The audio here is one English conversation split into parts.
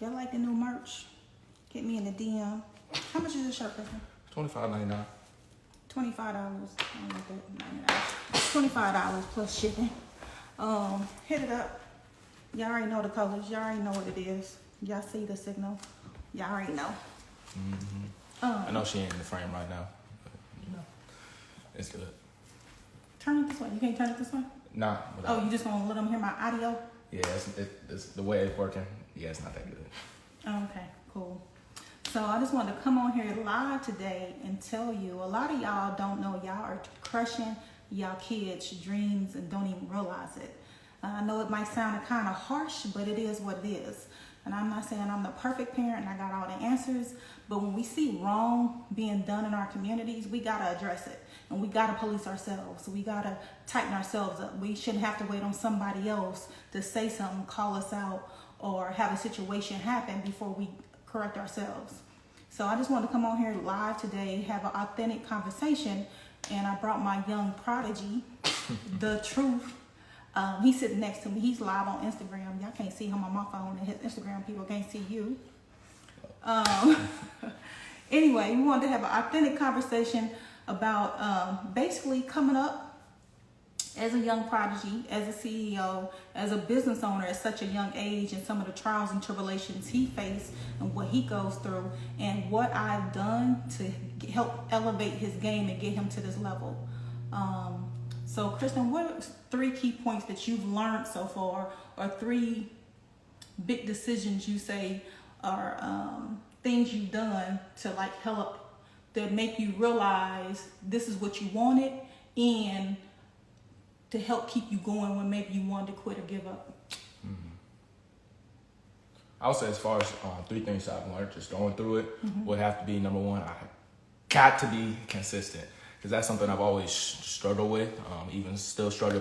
y'all like the new merch, get me in the DM. How much is this shirt, Kristen? $25.99. $25. I don't like that. $25 plus shipping. Hit it up. Y'all already know the colors. Y'all already know what it is. Y'all see the signal. Y'all already know. I know she ain't in the frame right now, but you know, it's good. Turn it this way. You can't turn it this way? Nah. Oh, you just gonna let them hear my audio? Yeah, it's the way it's working. Yeah, it's not that good. Okay, cool. So I just wanted to come on here live today and tell you, a lot of y'all don't know y'all are crushing y'all kids' dreams and don't even realize it. I know it might sound kind of harsh, but it is what it is. And I'm not saying I'm the perfect parent and I got all the answers, but when we see wrong being done in our communities, we gotta address it. And we gotta police ourselves. We gotta tighten ourselves up. We shouldn't have to wait on somebody else to say something, call us out, or have a situation happen before we correct ourselves. So I just wanted to come on here live today, have an authentic conversation, and I brought my young prodigy, The Truth. He's sitting next to me. He's live on Instagram. Y'all can't see him on my phone, and his Instagram people can't see you. Anyway, we wanted to have an authentic conversation about basically coming up as a young prodigy, as a CEO, as a business owner at such a young age, and some of the trials and tribulations he faced and what he goes through, and what I've done to help elevate his game and get him to this level. So, Kristen, what are 3 key points that you've learned so far, or 3 big decisions you say are things you've done to like help, that make you realize this is what you wanted, and to help keep you going when maybe you wanted to quit or give up? I would say, as far as 3 things I've learned just going through it, would have to be, number 1, I got to be consistent, because that's something I've always struggled with, even still struggle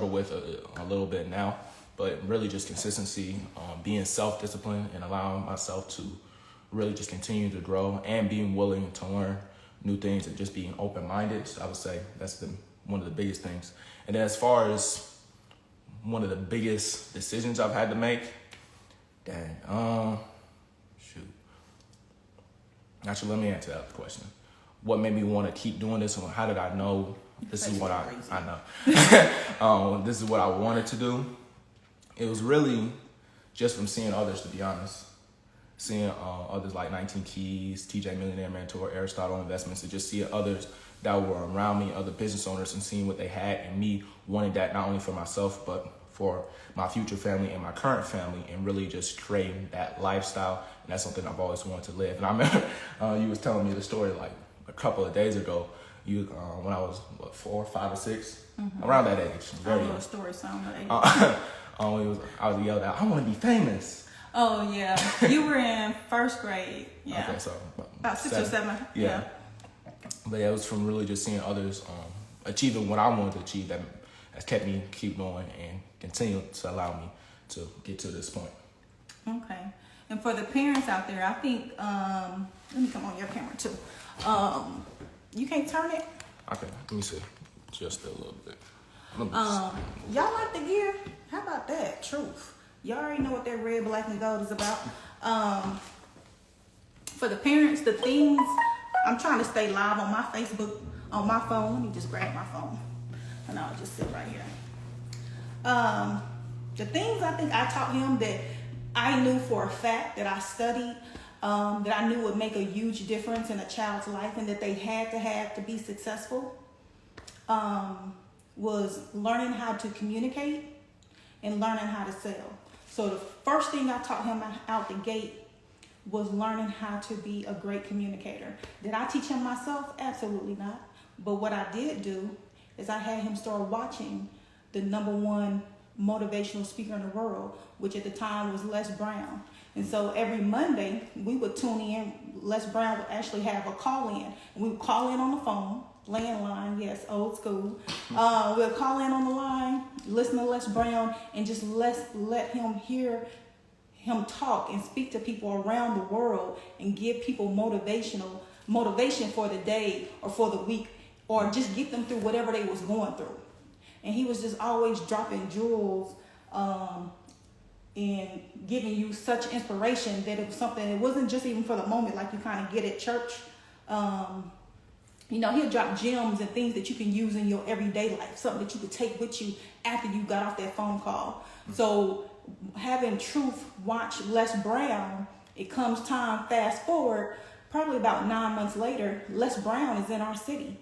with a little bit now. But really just consistency, being self-disciplined and allowing myself to really just continue to grow, and being willing to learn new things, and just being open-minded. So I would say that's one of the biggest things. And then as far as one of the biggest decisions I've had to make, Actually, let me answer that question. What made me want to keep doing this, and how did I know this is what I know? This is what I wanted to do. It was really just from seeing others, to be honest. Seeing others like 19 Keys, TJ Millionaire Mentor, Aristotle Investments, and just seeing others that were around me, other business owners, and seeing what they had, and me wanting that not only for myself, but for my future family and my current family, and really just creating that lifestyle. And that's something I've always wanted to live. And I remember you was telling me the story like a couple of days ago, when I was 4, 5, or 6, around that age. Very young. Story sound like I was yelled out, "I want to be famous." Oh yeah, you were in 1st grade. Yeah. Okay, so about 6 or 7. Yeah. But yeah, it was from really just seeing others achieving what I wanted to achieve that has kept me keep going and continue to allow me to get to this point. Okay. And for the parents out there, I think let me come on your camera too. You can't turn it. Okay, let me see. Just a little bit. Y'all like the gear? How about that? Truth. Y'all already know what that red, black, and gold is about. For the parents, the things, I'm trying to stay live on my Facebook, on my phone. Let me just grab my phone, and I'll just sit right here. The things I think I taught him that I knew for a fact, that I studied, that I knew would make a huge difference in a child's life, and that they had to have to be successful, was learning how to communicate and learning how to sell. So the first thing I taught him out the gate was learning how to be a great communicator. Did I teach him myself? Absolutely not. But what I did do is I had him start watching the #1 motivational speaker in the world, which at the time was Les Brown. And so every Monday we would tune in. Les Brown would actually have a call in, and we would call in on the phone, landline, yes, old school. We'll call in on the line, listen to Les Brown, and just let him hear him talk and speak to people around the world, and give people motivation for the day or for the week, or just get them through whatever they was going through. And he was just always dropping jewels and giving you such inspiration that it was something, it wasn't just even for the moment like you kind of get at church. You know, he'll drop gems and things that you can use in your everyday life, something that you could take with you after you got off that phone call. So having Truth watch Les Brown, it comes time, fast forward, probably about 9 months later, Les Brown is in our city.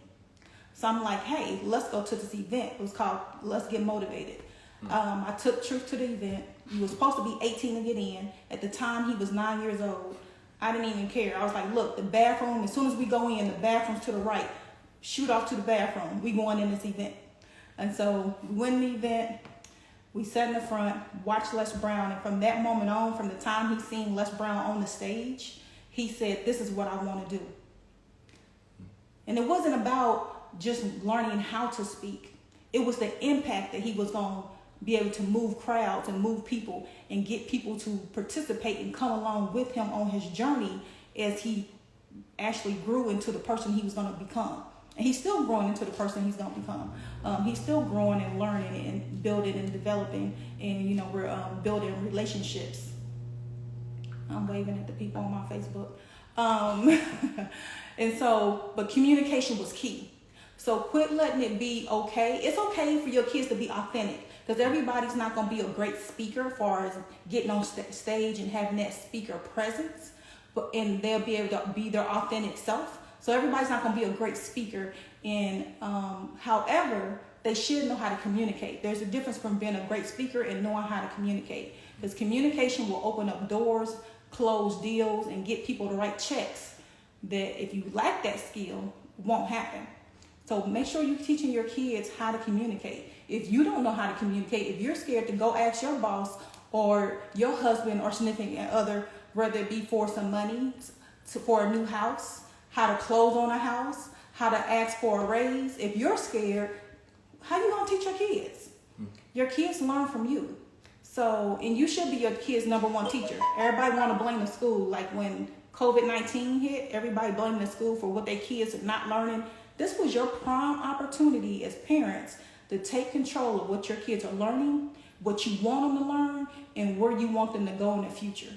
So I'm like, hey, let's go to this event. It was called Let's Get Motivated. I took Truth to the event. He was supposed to be 18 to get in. At the time, he was 9 years old. I didn't even care. I was like, look, the bathroom, as soon as we go in, the bathroom's to the right. Shoot off to the bathroom. We going in this event. And so we went in the event. We sat in the front, watched Les Brown. And from that moment on, from the time he seen Les Brown on the stage, he said, this is what I want to do. And it wasn't about just learning how to speak. It was the impact that he was going to be able to move crowds and move people and get people to participate and come along with him on his journey as he actually grew into the person he was going to become. And he's still growing into the person he's going to become. He's still growing and learning and building and developing. And, you know, we're building relationships. I'm waving at the people on my Facebook. And so, but communication was key. So quit letting it be okay. It's okay for your kids to be authentic, because everybody's not going to be a great speaker as far as getting on stage and having that speaker presence, and they'll be able to be their authentic self. So everybody's not going to be a great speaker. And however, they should know how to communicate. There's a difference from being a great speaker and knowing how to communicate, because communication will open up doors, close deals, and get people to write checks that if you lack that skill, won't happen. So make sure you're teaching your kids how to communicate. If you don't know how to communicate, if you're scared to go ask your boss or your husband or significant other, whether it be for some money, for a new house, how to close on a house, how to ask for a raise, if you're scared, how you going to teach your kids? Your kids learn from you. So, and you should be your kids' number one teacher. Everybody want to blame the school. Like when COVID-19 hit, everybody blamed the school for what their kids are not learning. This was your prime opportunity as parents to take control of what your kids are learning, what you want them to learn, and where you want them to go in the future.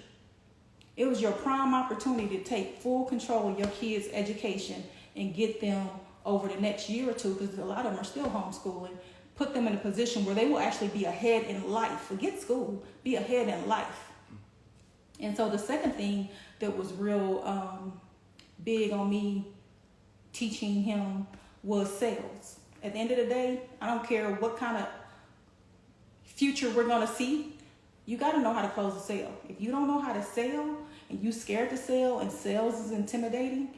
It was your prime opportunity to take full control of your kids' education and get them over the next year or two, because a lot of them are still homeschooling, put them in a position where they will actually be ahead in life. Forget school, be ahead in life. And so the second thing that was real big on me teaching him was sales. At the end of the day, I don't care what kind of future we're going to see, you got to know how to close a sale. If you don't know how to sell and you scared to sell and sales is intimidating,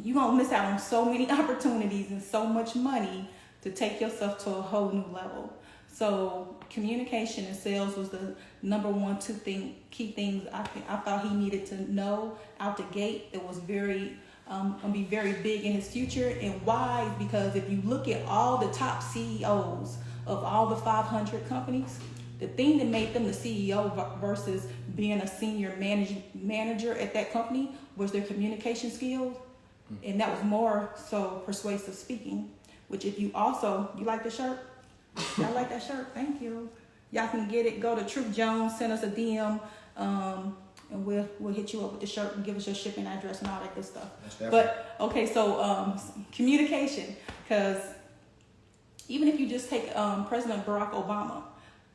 you're going to miss out on so many opportunities and so much money to take yourself to a whole new level. So communication and sales was the number one, key things I thought he needed to know out the gate. It was going to be very big in his future. And why? Because if you look at all the top CEOs of all the 500 companies, the thing that made them the CEO versus being a senior manager at that company was their communication skills. And that was more so persuasive speaking, which if you like the shirt? I like that shirt. Thank you. Y'all can get it. Go to Truth Jones, send us a DM, and we'll hit you up with the shirt and give us your shipping address and all that good stuff. But okay, so communication, because even if you just take President Barack Obama,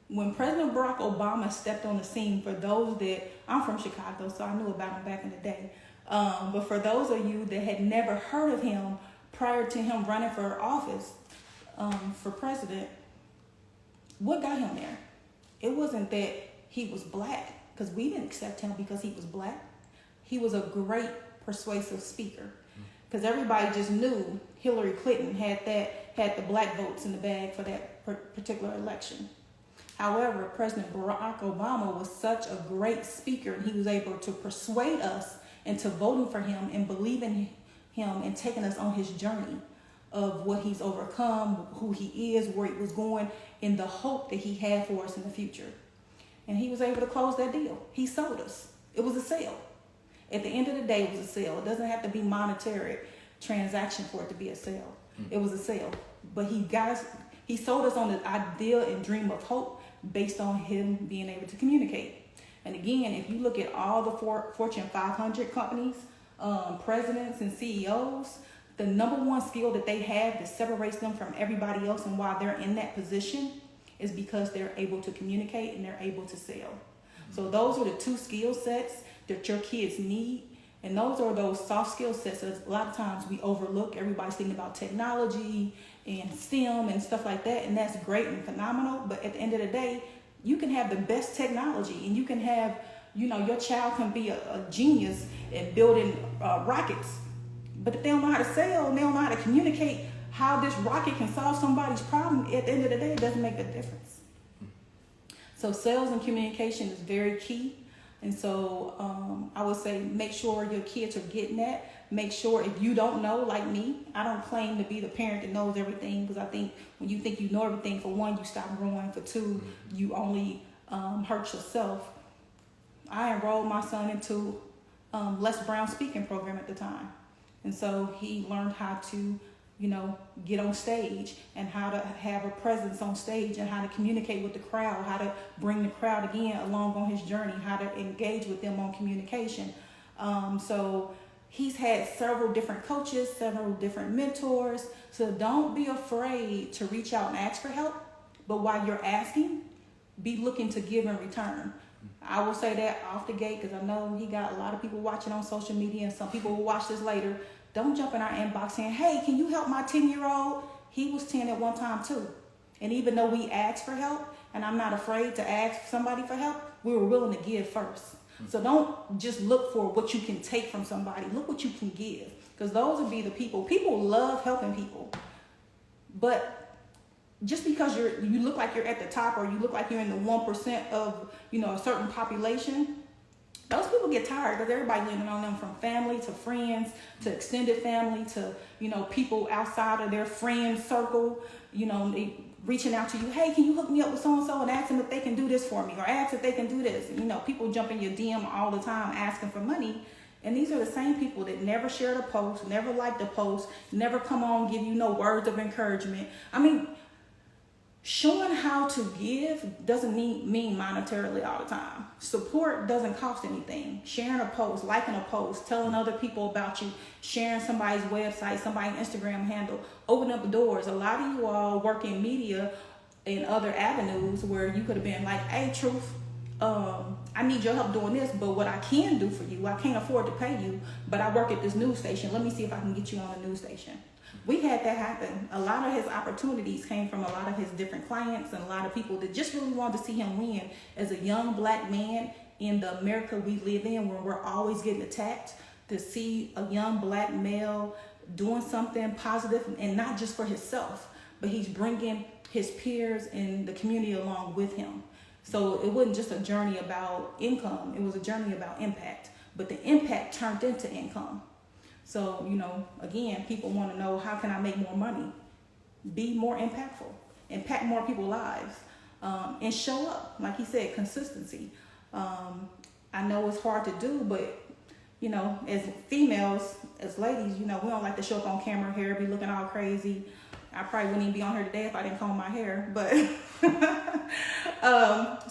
when President Barack Obama stepped on the scene, for those that, I'm from Chicago, so I knew about him back in the day. But for those of you that had never heard of him prior to him running for office, for president, what got him there? It wasn't that he was black, because we didn't accept him because he was black. He was a great persuasive speaker, because everybody just knew Hillary Clinton had the black votes in the bag for that particular election. However, President Barack Obama was such a great speaker, and he was able to persuade us into voting for him and believing him and taking us on his journey of what he's overcome, who he is, where he was going, and the hope that he had for us in the future. And he was able to close that deal. He sold us. It was a sale. At the end of the day, it was a sale. It doesn't have to be monetary transaction for it to be a sale. It was a sale. But he sold us on the idea and dream of hope, based on him being able to communicate. And again, if you look at all the Fortune 500 companies, presidents and CEOs, the number one skill that they have that separates them from everybody else and why they're in that position is because they're able to communicate and they're able to sell. So those are the two skill sets that your kids need. And those are those soft skill sets that a lot of times we overlook. Everybody's thinking about technology and STEM and stuff like that. And that's great and phenomenal. But at the end of the day, you can have the best technology and you can have, your child can be a genius at building rockets. But if they don't know how to sell and they don't know how to communicate how this rocket can solve somebody's problem, at the end of the day, it doesn't make a difference. So sales and communication is very key. And so I would say make sure your kids are getting that. Make sure if you don't know, like me, I don't claim to be the parent that knows everything, because I think when you think you know everything, for one, you stop growing. For two, you only hurt yourself. I enrolled my son into Les Brown's speaking program at the time. And so he learned how to, get on stage and how to have a presence on stage and how to communicate with the crowd, how to bring the crowd again along on his journey, how to engage with them on communication. So he's had several different coaches, several different mentors. So don't be afraid to reach out and ask for help. But while you're asking, be looking to give in return. I will say that off the gate, because I know he got a lot of people watching on social media, and some people will watch this later. Don't jump in our inbox saying, hey, can you help my 10-year-old? He was 10 at one time too. And even though we asked for help, and I'm not afraid to ask somebody for help, we were willing to give first. So don't just look for what you can take from somebody. Look what you can give, because those would be the people. People love helping people. But just because you look like you're at the top, or you look like you're in the 1% of, a certain population, those people get tired, because everybody leaning on them, from family to friends to extended family to, people outside of their friend circle, they reaching out to you. Hey, can you hook me up with so-and-so, and ask them if they can do this for me, or ask if they can do this. People jump in your DM all the time asking for money. And these are the same people that never shared a post, never liked a post, never come on, give you no words of encouragement. Showing how to give doesn't mean monetarily all the time. Support doesn't cost anything. Sharing a post, liking a post, telling other people about you, sharing somebody's website, somebody's Instagram handle, open up doors. A lot of you all work in media and other avenues where you could have been like, hey, Truth, I need your help doing this, but what I can do for you, I can't afford to pay you, but I work at this news station. Let me see if I can get you on a news station. We had that happen. A lot of his opportunities came from a lot of his different clients and a lot of people that just really wanted to see him win as a young black man in the America we live in, where we're always getting attacked. To see a young black male doing something positive, and not just for himself, but he's bringing his peers and the community along with him. So it wasn't just a journey about income. It was a journey about impact. But the impact turned into income. So, again, people want to know, how can I make more money? Be more impactful, impact more people's lives, and show up. Like he said, consistency. I know it's hard to do, but, as females, as ladies, we don't like to show up on camera, hair be looking all crazy. I probably wouldn't even be on here today if I didn't comb my hair, but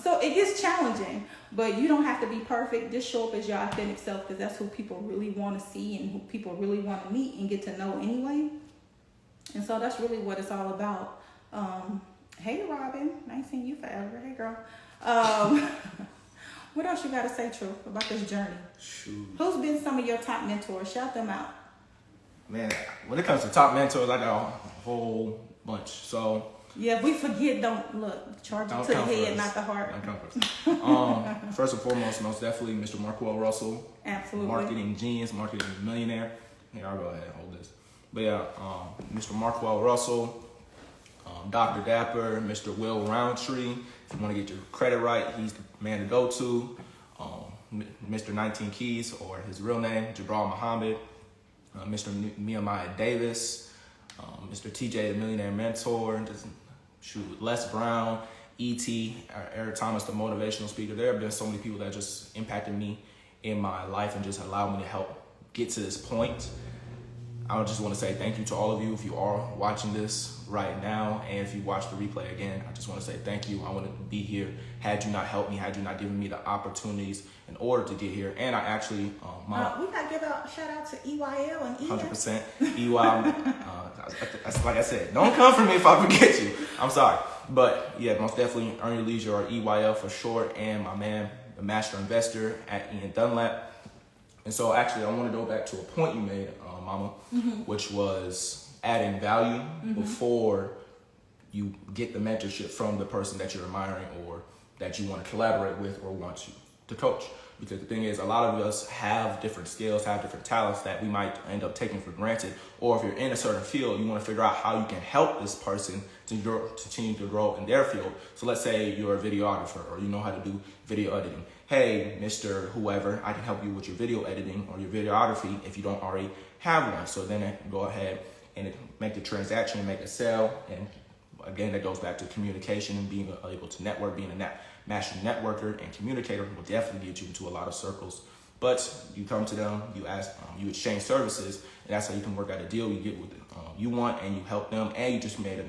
so it gets challenging. But you don't have to be perfect. Just show up as your authentic self, because that's who people really want to see and who people really want to meet and get to know anyway. And so that's really what it's all about. Hey, Robin. I ain't seen you forever. Hey, girl. What else you got to say, True, about this journey? Shoot. Who's been some of your top mentors? Shout them out. Man, when it comes to top mentors, I got a whole bunch. So yeah, if we forget, don't look. Charge it to the head, not the heart. Don't come first. First and foremost, most definitely, Mr. Maxwell Russell. Absolutely. Marketing genius, marketing millionaire. Here, I'll go ahead and hold this. But yeah, Mr. Maxwell Russell, Dr. Dapper, Mr. Will Roundtree. If you want to get your credit right, he's the man to go to. Mr. 19 Keys, or his real name, Jabral Muhammad. Mr. Nehemiah Davis, Mr. TJ, the Millionaire Mentor, Les Brown, E.T., Eric Thomas, the motivational speaker. There have been so many people that just impacted me in my life and just allowed me to help get to this point. I just want to say thank you to all of you if you are watching this right now, and if you watch the replay again, I just want to say thank you. I want to be here. Had you not helped me, had you not given me the opportunities in order to get here, and I actually, we gotta give a shout out to EYL and ES. 100% EY. Like I said, don't come for me if I forget you. I'm sorry, but yeah, most definitely Earn Your Leisure, or EYL for short, and my man, the Master Investor at Ian Dunlap. And so actually, I want to go back to a point you made, Mama, which was adding value before you get the mentorship from the person that you're admiring or that you want to collaborate with or want you to coach. Because the thing is, a lot of us have different skills, have different talents that we might end up taking for granted. Or if you're in a certain field, you want to figure out how you can help this person to continue to grow in their field. So let's say you're a videographer or you know how to do video editing. Hey, Mr. Whoever, I can help you with your video editing or your videography if you don't already have one. So then go ahead and make the transaction, make a sale. And again, that goes back to communication and being able to network. Being a master networker and communicator will definitely get you into a lot of circles. But you come to them, you ask, you exchange services, and that's how you can work out a deal. You get what you want, and you help them, and you just made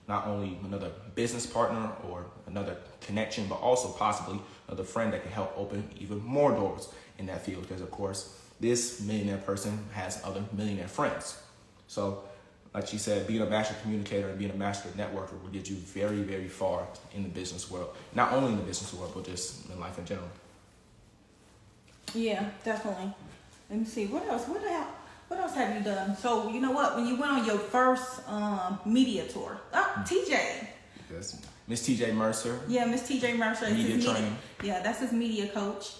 not only another business partner or another connection, but also possibly another friend that can help open even more doors in that field. Because of course, this millionaire person has other millionaire friends. So like she said, being a master communicator and being a master networker will get you very, very far in the business world. Not only in the business world, but just in life in general. Yeah, definitely. Let me see. What else? What else have you done? So, you know what? When you went on your first media tour, TJ. Yes, Miss TJ Mercer. Yeah, Miss TJ Mercer. Media training. Yeah, that's his media coach.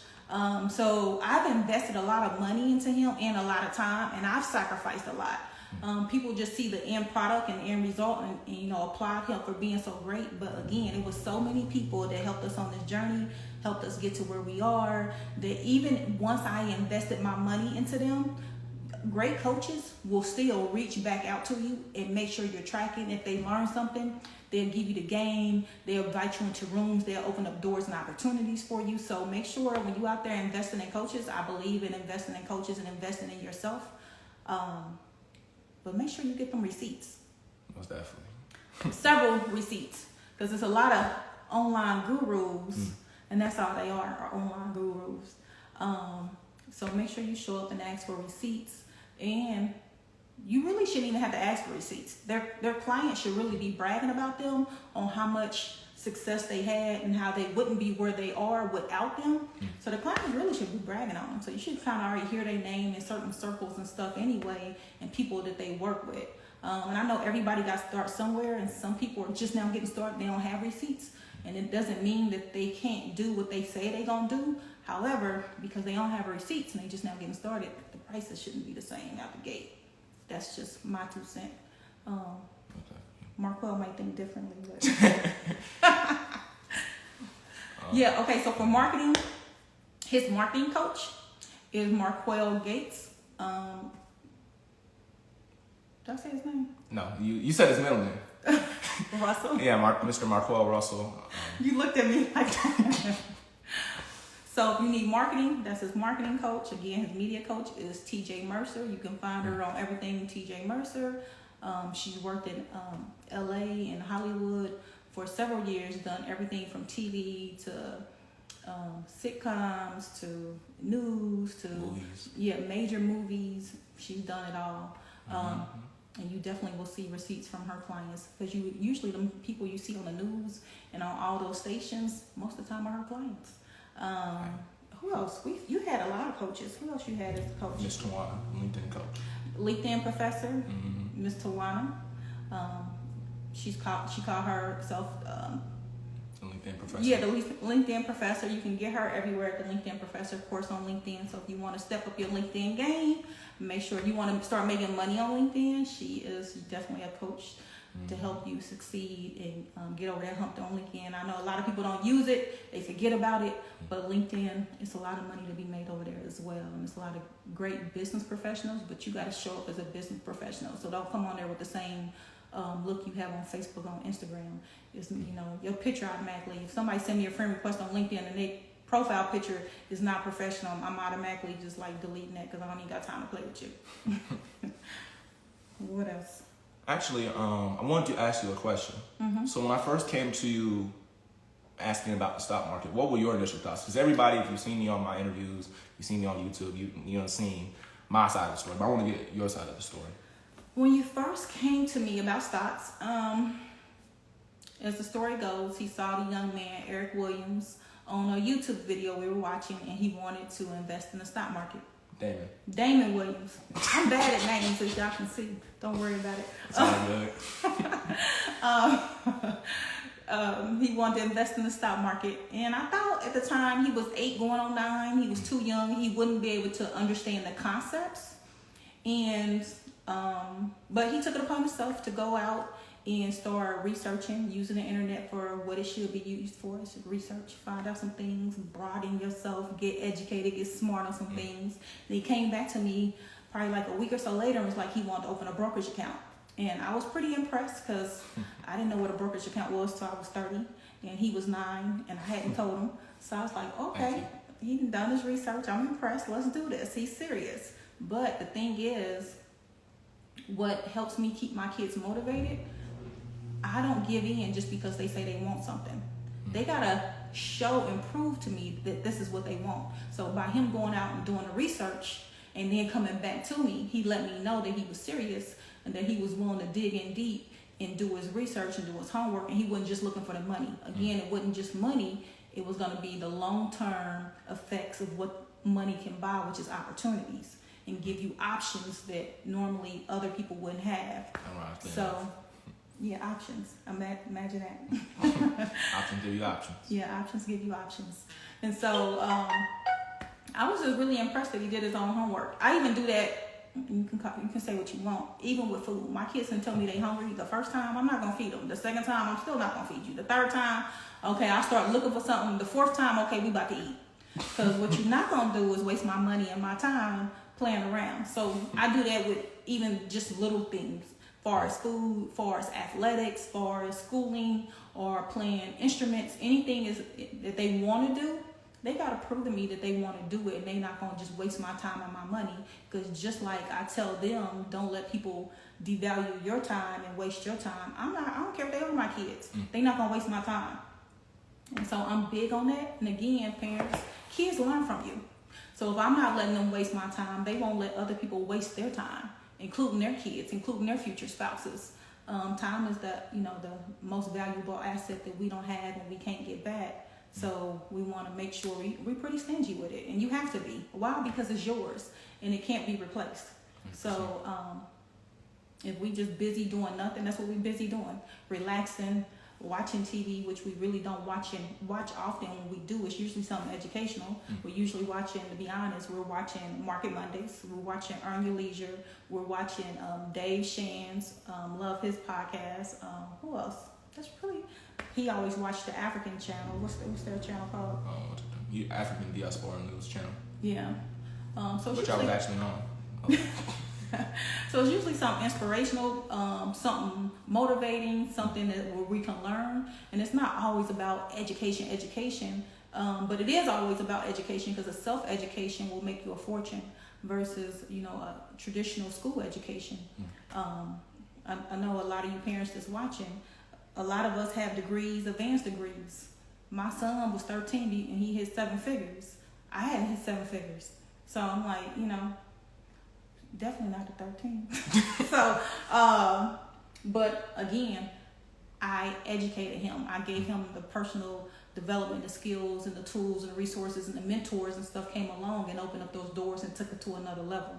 So I've invested a lot of money into him and a lot of time, and I've sacrificed a lot. People just see the end product and the end result and applaud him for being so great. But again, it was so many people that helped us on this journey, helped us get to where we are, that even once I invested my money into them, great coaches will still reach back out to you and make sure you're tracking. If they learn something, they'll give you the game, they'll invite you into rooms, they'll open up doors and opportunities for you. So make sure when you're out there investing in coaches, I believe in investing in coaches and investing in yourself. But make sure you get them receipts. Most definitely. Several receipts. Because there's a lot of online gurus, and that's all they are online gurus. So make sure you show up and ask for receipts. And you really shouldn't even have to ask for receipts. Their clients should really be bragging about them on how much success they had and how they wouldn't be where they are without them. So the clients really should be bragging on them. So you should kind of already hear their name in certain circles and stuff anyway, and people that they work with. And I know everybody got to start somewhere, and some people are just now getting started. They don't have receipts, and it doesn't mean that they can't do what they say they're going to do. However, because they don't have receipts and they just now getting started, the prices shouldn't be the same out the gate. That's just my 2 cents. Markwell might think differently, but yeah. Okay, so for marketing, his marketing coach is Markwell Gates. Did I say his name? No, you said his middle name. Russell. Yeah, Mr. Markwell Russell. You looked at me like that. So if you need marketing, that's his marketing coach. Again, his media coach is TJ Mercer. You can find her on everything TJ Mercer. She's worked in LA and Hollywood for several years, done everything from TV to sitcoms to news to movies. Major movies. She's done it all. And you definitely will see receipts from her clients, because usually the people you see on the news and on all those stations, most of the time are her clients. Who else? You had a lot of coaches. Who else you had as a coach? Miss Tawana, LinkedIn coach. LinkedIn professor, Miss Tawana. She called herself The LinkedIn professor. Yeah, the LinkedIn professor. You can get her everywhere at the LinkedIn professor course on LinkedIn. So if you want to step up your LinkedIn game, make sure you want to start making money on LinkedIn. She is definitely a coach to help you succeed and get over that hump on LinkedIn. I know a lot of people don't use it. They forget about it. But LinkedIn, it's a lot of money to be made over there as well. And it's a lot of great business professionals, but you got to show up as a business professional. So don't come on there with the same look you have on Facebook, on Instagram. It's, your picture automatically. If somebody send me a friend request on LinkedIn and their profile picture is not professional, I'm automatically just like deleting that, because I don't even got time to play with you. What else? Actually, I wanted to ask you a question. Mm-hmm. So when I first came to you asking about the stock market, what were your initial thoughts? Because everybody, if you've seen me on my interviews, you've seen me on YouTube, you've seen my side of the story. But I want to get your side of the story. When you first came to me about stocks, as the story goes, he saw the young man, Eric Williams, on a YouTube video we were watching, and he wanted to invest in the stock market. Damon Williams. I'm bad at names, as y'all can see. Don't worry about it. It's all good. He wanted to invest in the stock market, and I thought at the time he was 8 going on 9. He was too young. He wouldn't be able to understand the concepts, and but he took it upon himself to go out and start researching, using the internet for what it should be used for. It should research, find out some things, broaden yourself, get educated, get smart on some things. And he came back to me probably like a week or so later and was like he wanted to open a brokerage account. And I was pretty impressed because I didn't know what a brokerage account was till I was 30, and he was 9, and I hadn't told him. So I was like, okay, he done his research. I'm impressed. Let's do this. He's serious. But the thing is, what helps me keep my kids motivated, I don't give in just because they say they want something. They gotta show and prove to me that this is what they want. So by him going out and doing the research and then coming back to me, he let me know that he was serious and that he was willing to dig in deep and do his research and do his homework, and he wasn't just looking for the money. Again, it wasn't just money, it was gonna be the long-term effects of what money can buy, which is opportunities, and give you options that normally other people wouldn't have. So yeah, options. Imagine that. Options give you options. Yeah, options give you options. And so I was just really impressed that he did his own homework. I even do that. You can say what you want. Even with food, my kids can tell me they hungry. The first time, I'm not gonna feed them. The second time, I'm still not gonna feed you. The third time, okay, I start looking for something. The fourth time, okay, we about to eat. Because what you're not gonna do is waste my money and my time playing around. So I do that with even just little things. Far as food, far as athletics, far as schooling or playing instruments, anything is that they want to do, they got to prove to me that they want to do it, and they're not going to just waste my time and my money. Because just like I tell them, don't let people devalue your time and waste your time. I don't care if they are my kids. They're not going to waste my time. And so I'm big on that. And again, parents, kids learn from you. So if I'm not letting them waste my time, they won't let other people waste their time, including their kids, including their future spouses. Time is the most valuable asset that we don't have and we can't get back. So we want to make sure we're pretty stingy with it, and you have to be. Why? Because it's yours and it can't be replaced. So if we just busy doing nothing, that's what we're busy doing, relaxing, watching TV, which we really don't watch often. When we do, it's usually something educational. We're usually watching, to be honest, we're watching Market Mondays, we're watching Earn Your Leisure, we're watching Dave Shands, love his podcast. Who else? That's really, he always watched the African channel. What's their channel called? African Diaspora News Channel. Yeah. So which I was actually on. So it's usually something inspirational, something motivating, something where we can learn. And it's not always about education, but it is always about education, because a self-education will make you a fortune versus, a traditional school education. I know a lot of you parents that's watching, a lot of us have degrees, advanced degrees. My son was 13 and he hit 7 figures. I hadn't hit 7 figures. So I'm like, definitely not the 13. So, but again, I educated him. I gave him the personal development, the skills and the tools and the resources, and the mentors and stuff came along and opened up those doors and took it to another level.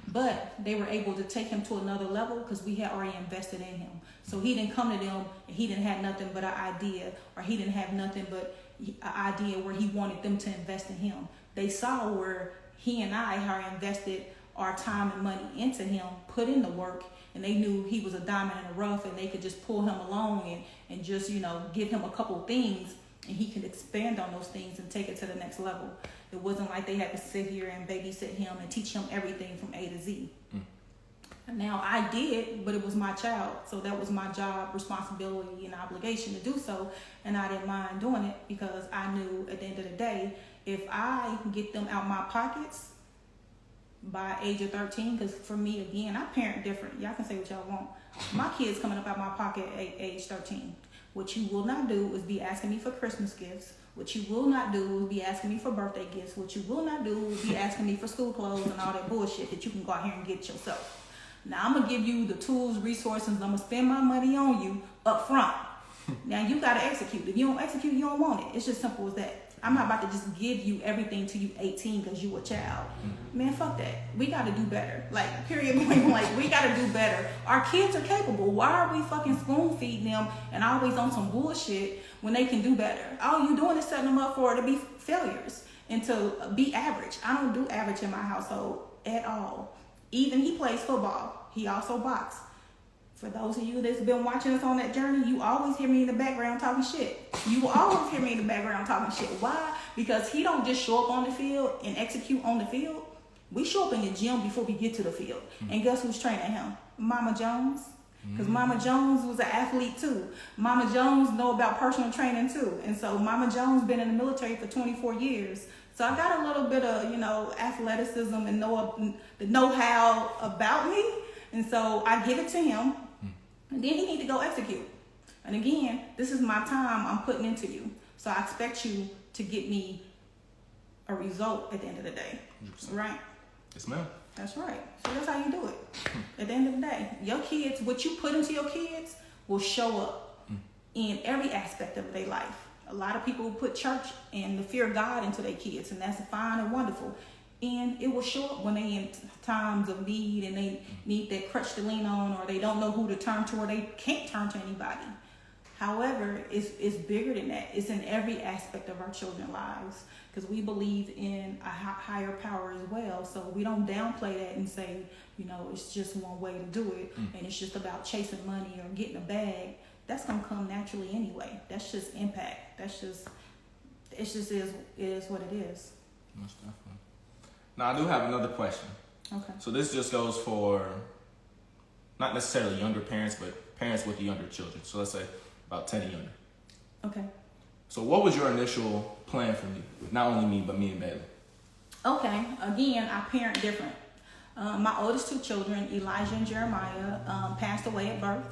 But they were able to take him to another level because we had already invested in him. So he didn't come to them and he didn't have nothing but an idea, or he didn't have nothing but an idea where he wanted them to invest in him. They saw where he and I had invested our time and money into him, put in the work, and they knew he was a diamond in the rough, and they could just pull him along and just, give him a couple of things, and he could expand on those things and take it to the next level. It wasn't like they had to sit here and babysit him and teach him everything from A to Z. Now I did, but it was my child, so that was my job, responsibility, and obligation to do so, and I didn't mind doing it because I knew at the end of the day, if I get them out my pockets, by age of 13, because for me, again, I parent different. Y'all can say what y'all want. My kids coming up out my pocket at age 13. What you will not do is be asking me for Christmas gifts. What you will not do is be asking me for birthday gifts. What you will not do is be asking me for school clothes and all that bullshit that you can go out here and get yourself. Now, I'm going to give you the tools, resources, I'm going to spend my money on you up front. Now, you got to execute. If you don't execute, you don't want it. It's just simple as that. I'm not about to just give you everything till you 18 because you a child. Man, fuck that. We got to do better. Like, period, point blank. We got to do better. Our kids are capable. Why are we fucking spoon feeding them and always on some bullshit when they can do better? All you doing is setting them up for it to be failures and to be average. I don't do average in my household at all. Even he plays football. He also boxes. For those of you that's been watching us on that journey, you always hear me in the background talking shit. You will always hear me in the background talking shit. Why? Because he don't just show up on the field and execute on the field. We show up in the gym before we get to the field. And guess who's training him? Mama Jones. Because Mama Jones was an athlete too. Mama Jones know about personal training too. And so Mama Jones been in the military for 24 years. So I got a little bit of, athleticism and the know-how about me. And so I give it to him. And then he need to go execute. And again, this is my time I'm putting into you. So I expect you to get me a result at the end of the day. 100%. Right? Yes, ma'am. That's right. So that's how you do it. At the end of the day, your kids, what you put into your kids will show up in every aspect of their life. A lot of people put church and the fear of God into their kids, and that's fine and wonderful. And it will show up when they in times of need and they need that crutch to lean on, or they don't know who to turn to, or they can't turn to anybody. However, it's bigger than that. It's in every aspect of our children's lives, because we believe in a higher power as well. So we don't downplay that and say, it's just one way to do it, and it's just about chasing money or getting a bag. That's gonna come naturally anyway. That's just impact. It just is what it is. Most definitely. Now, I do have another question. Okay. So this just goes for not necessarily younger parents, but parents with younger children. So let's say about 10 and younger. Okay. So what was your initial plan for me? Not only me, but me and Bailey. Okay. Again, I parent different. My oldest two children, Elijah and Jeremiah, passed away at birth.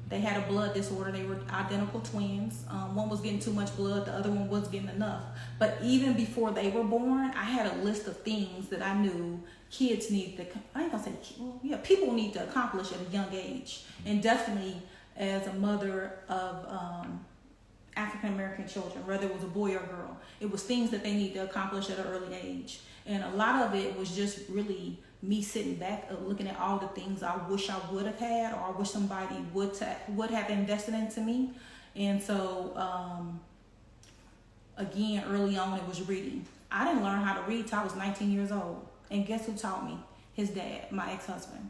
They had a blood disorder. They were identical twins. One was getting too much blood. The other one was getting enough. But even before they were born, I had a list of things that I knew kids need to, people need to accomplish at a young age. And definitely as a mother of African-American children, whether it was a boy or girl, it was things that they need to accomplish at an early age. And a lot of it was just really me sitting back looking at all the things I wish I would have had, or I wish somebody would have invested into me. And so, again, early on, it was reading. I didn't learn how to read till I was 19 years old. And guess who taught me? His dad, my ex-husband.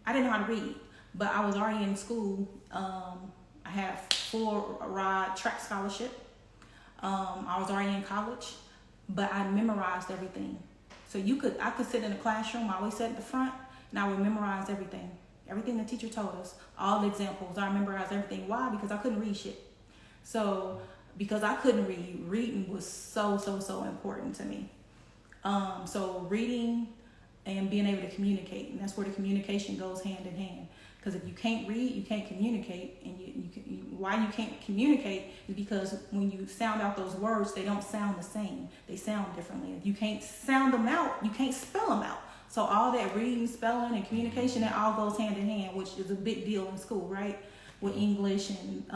I didn't know how to read, but I was already in school. I had a full-ride track scholarship. I was already in college, but I memorized everything. So I could sit in the classroom, I always sat at the front, and I would memorize everything. Everything the teacher told us, all the examples, I memorized everything. Why? Because I couldn't read shit. So, because I couldn't read, reading was so important to me. So reading and being able to communicate, and that's where the communication goes hand in hand. Because if you can't read, you can't communicate, and why you can't communicate is because when you sound out those words, they don't sound the same. They sound differently. If you can't sound them out, you can't spell them out. So all that reading, spelling, and communication, that all goes hand in hand, which is a big deal in school, right? With English and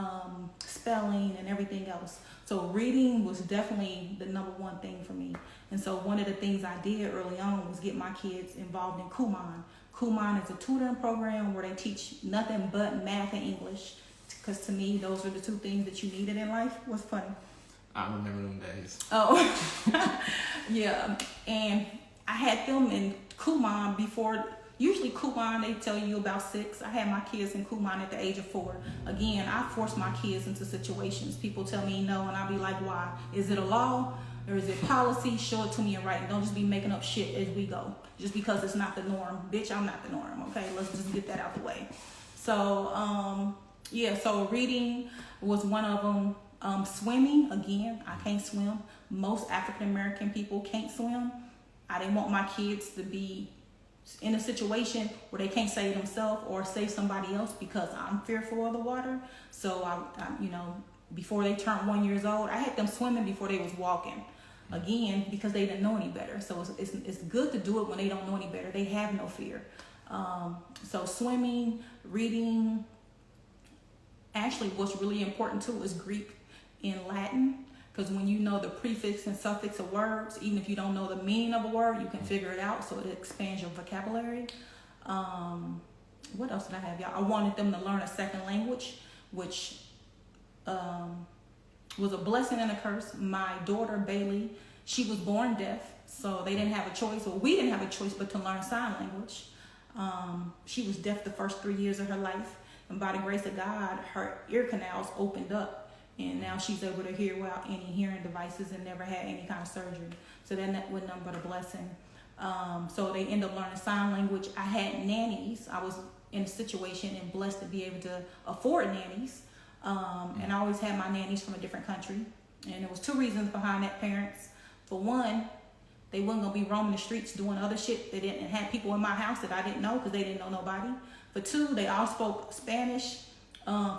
spelling and everything else. So reading was definitely the number one thing for me. And so one of the things I did early on was get my kids involved in Kumon. Kumon is a tutoring program where they teach nothing but math and English. Because to me, those are the two things that you needed in life. What's funny? I remember them days. Oh, yeah. And I had them in Kumon before. Usually Kumon, they tell you about 6. I had my kids in Kumon at the age of 4. Again, I force my kids into situations. People tell me no, and I'll be like, why? Is it a law? Or is it policy? Show it to me in writing. Don't just be making up shit as we go. Just because it's not the norm. Bitch, I'm not the norm, okay? Let's just get that out the way. So, so reading was one of them. Swimming, again, I can't swim. Most African-American people can't swim. I didn't want my kids to be in a situation where they can't save themselves or save somebody else because I'm fearful of the water. So before they turned 1 year old, I had them swimming before they was walking. Again, because they didn't know any better. So it's good to do it when they don't know any better. They have no fear. So swimming, reading. Actually, what's really important too is Greek and Latin. Because when you know the prefix and suffix of words, even if you don't know the meaning of a word, you can figure it out. So it expands your vocabulary. What else did I have, y'all? I wanted them to learn a second language, which was a blessing and a curse. My daughter, Bailey, she was born deaf. So they didn't have a choice, or we didn't have a choice but to learn sign language. She was deaf the first 3 years of her life. And by the grace of God, her ear canals opened up. And now she's able to hear without any hearing devices and never had any kind of surgery. So that was nothing but a blessing. So they end up learning sign language. I had nannies. I was in a situation and blessed to be able to afford nannies. And I always had my nannies from a different country. And there was 2 reasons behind that, parents. For one, they wasn't going to be roaming the streets doing other shit. They didn't have people in my house that I didn't know because they didn't know nobody. For 2, they all spoke Spanish